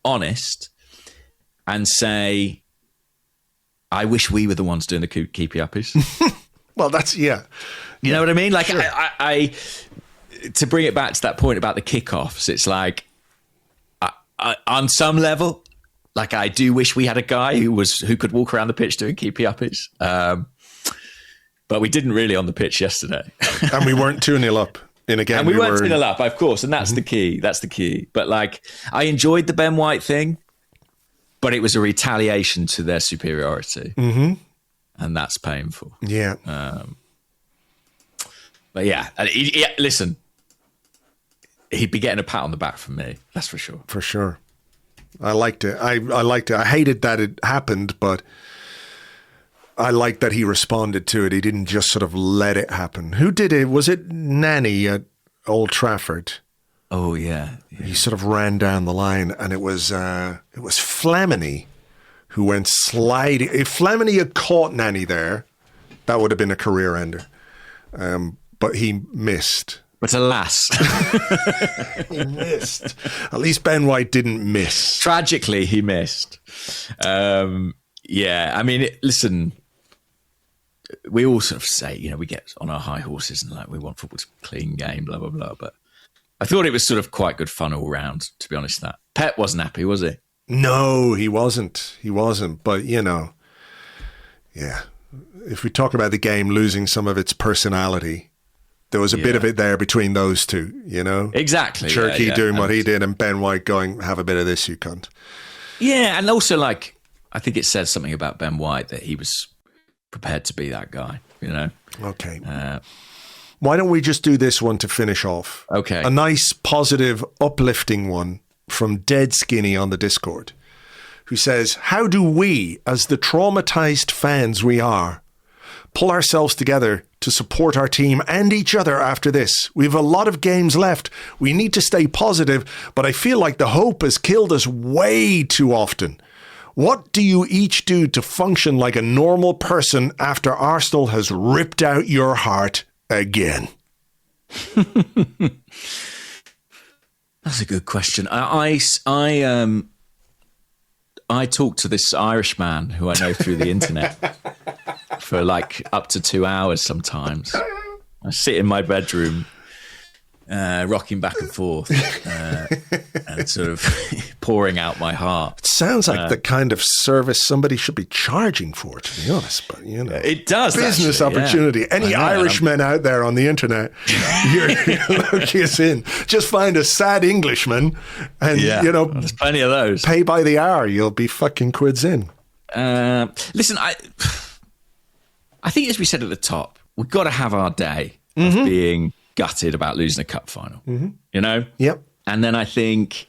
honest and say, I wish we were the ones doing the keepy-uppies. Well, that's, yeah. You know what I mean? Like, sure. I to bring it back to that point about the kickoffs, it's like, on some level, like, I do wish we had a guy who could walk around the pitch doing keepy-uppies. But we didn't really on the pitch yesterday. And we weren't 2-0 up in a game. And we weren't 2-0 up, of course. And that's the key. That's the key. But, like, I enjoyed the Ben White thing, but it was a retaliation to their superiority. Mm-hmm. And that's painful. Yeah. But yeah, listen, he'd be getting a pat on the back from me. That's for sure. For sure. I liked it. I liked it. I hated that it happened, but I liked that he responded to it. He didn't just sort of let it happen. Who did it? Was it Nani at Old Trafford? Oh, yeah. He sort of ran down the line, and it was Flamini who went sliding. If Flamini had caught Nani there, that would have been a career ender. But he missed. But alas. He missed. At least Ben White didn't miss. Tragically, he missed. Yeah, I mean, listen, we all sort of say, you know, we get on our high horses and like we want football to be a clean game, blah, blah, blah. But I thought it was sort of quite good fun all round, to be honest. That Pep wasn't happy, was he? No, he wasn't. He wasn't. But, you know, yeah. If we talk about the game losing some of its personality, there was a bit of it there between those two, you know? Exactly. Cherky doing what he did and Ben White going, have a bit of this, you cunt. Yeah, and also, like, I think it says something about Ben White that he was prepared to be that guy, you know? Okay. Why don't we just do this one to finish off? Okay. A nice, positive, uplifting one from Dead Skinny on the Discord, who says, how do we, as the traumatized fans we are, pull ourselves together to support our team and each other after this? We have a lot of games left. We need to stay positive, but I feel like the hope has killed us way too often. What do you each do to function like a normal person after Arsenal has ripped out your heart again? That's a good question. I talked to this Irish man who I know through the internet for like up to 2 hours sometimes. I sit in my bedroom, rocking back and forth, and sort of pouring out my heart. It sounds like the kind of service somebody should be charging for, to be honest. But it does. Business actually, opportunity. Yeah. Any Irishmen out there on the internet, you're lucky us in. Just find a sad Englishman, and there's plenty of those. Pay by the hour. You'll be fucking quids in. Listen, I think as we said at the top, we've got to have our day of being gutted about losing a cup final. Yep. And then I think,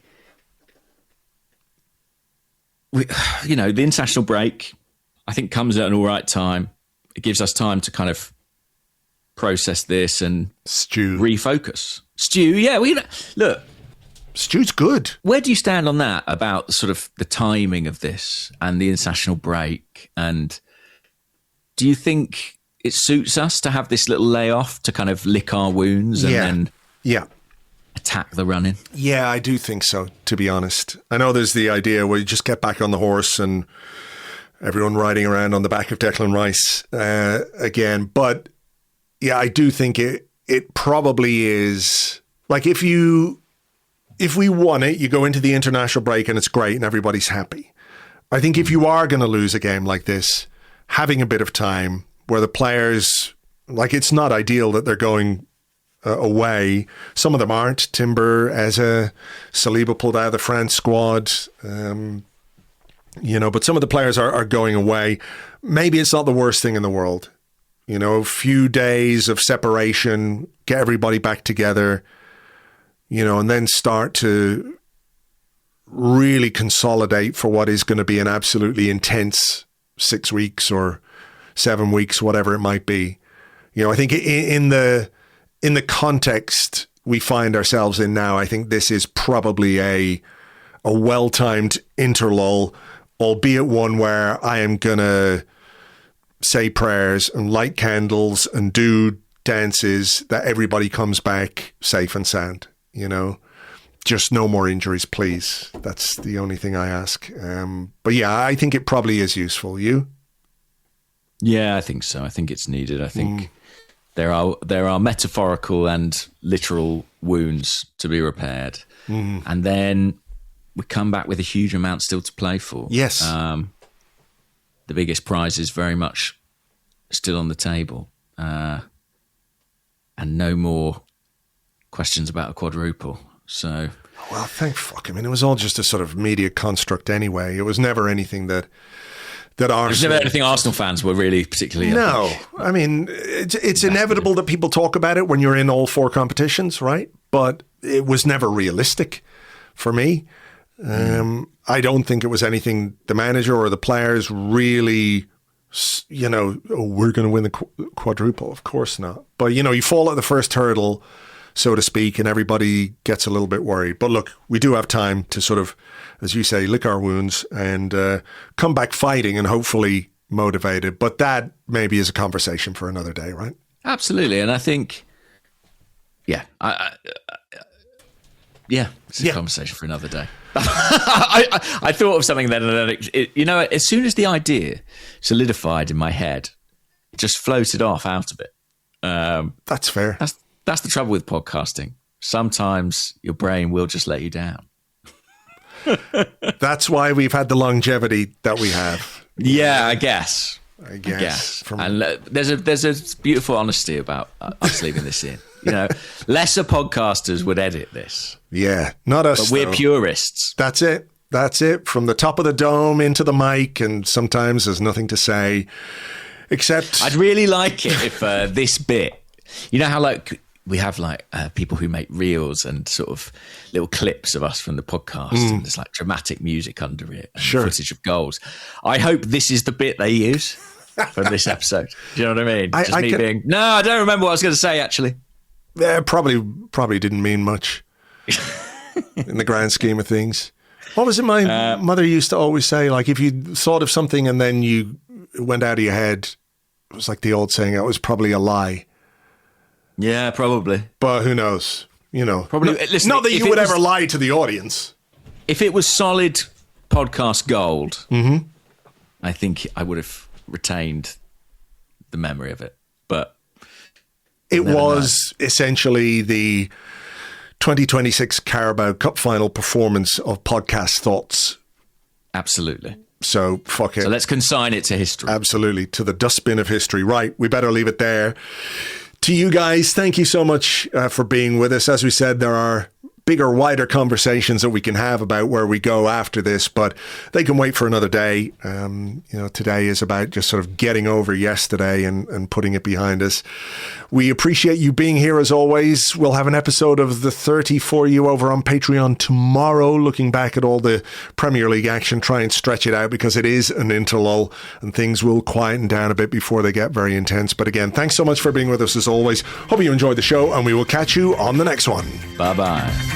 the international break, I think, comes at an all right time. It gives us time to kind of process this and refocus. Look. Stew's good. Where do you stand on that about sort of the timing of this and the international break? And do you think it suits us to have this little layoff to kind of lick our wounds and then attack the running? Yeah, I do think so, to be honest. I know there's the idea where you just get back on the horse and everyone riding around on the back of Declan Rice again. But yeah, I do think it probably is. Like if we won it, you go into the international break and it's great and everybody's happy. I think if you are going to lose a game like this, having a bit of time where the players, like, it's not ideal that they're going away. Some of them aren't. Timber, Eze, Saliba pulled out of the France squad, but some of the players are going away. Maybe it's not the worst thing in the world. A few days of separation, get everybody back together, and then start to really consolidate for what is going to be an absolutely intense 6 weeks or 7 weeks, whatever it might be. I think in the context we find ourselves in now, I think this is probably a well-timed interlull, albeit one where I am going to say prayers and light candles and do dances that everybody comes back safe and sound, Just no more injuries, please. That's the only thing I ask. But yeah, I think it probably is useful. You? Yeah, I think so. I think it's needed. I think there are metaphorical and literal wounds to be repaired. And then we come back with a huge amount still to play for. Yes. The biggest prize is very much still on the table. And no more questions about a quadruple. So, well, thank fuck. I mean, it was all just a sort of media construct anyway. It was never anything that Arsenal... It was never anything Arsenal fans were really particularly... No. I mean, it's inevitable that people talk about it when you're in all four competitions, right? But it was never realistic for me. I don't think it was anything the manager or the players really... we're going to win the quadruple. Of course not. But, you fall at the first hurdle, so to speak, and everybody gets a little bit worried. But look, we do have time to sort of, as you say, lick our wounds and come back fighting and hopefully motivated. But that maybe is a conversation for another day, right? Absolutely. And I think, it's a conversation for another day. I thought of something then, and then as soon as the idea solidified in my head, it just floated off out of it. That's fair. That's the trouble with podcasting. Sometimes your brain will just let you down. That's why we've had the longevity that we have. Yeah, I guess. I guess. And there's a beautiful honesty about us leaving this in. Lesser podcasters would edit this. Yeah, not us. But we're purists. That's it. That's it. From the top of the dome into the mic, and sometimes there's nothing to say except... I'd really like it if this bit... how we have people who make reels and sort of little clips of us from the podcast, and there's dramatic music under it and footage of goals. I hope this is the bit they use for this episode. Do you know what I mean? No, I don't remember what I was going to say, actually. Yeah, probably didn't mean much in the grand scheme of things. What was it my mother used to always say? If you thought of something and then you went out of your head, it was like the old saying, it was probably a lie. Yeah, probably. But who knows? Probably. Listen, not that you would ever lie to the audience. If it was solid podcast gold, I think I would have retained the memory of it. But it was essentially the 2026 Carabao Cup final performance of Podcast Thoughts. Absolutely. So fuck it. So let's consign it to history. Absolutely. To the dustbin of history. Right. We better leave it there. To you guys, thank you so much for being with us. As we said, there are bigger, wider conversations that we can have about where we go after this, but they can wait for another day. Today is about just sort of getting over yesterday and putting it behind us. We appreciate you being here as always. We'll have an episode of The 30 for you over on Patreon tomorrow, looking back at all the Premier League action, try and stretch it out because it is an interlull and things will quieten down a bit before they get very intense. But again, thanks so much for being with us as always. Hope you enjoyed the show and we will catch you on the next one. Bye-bye.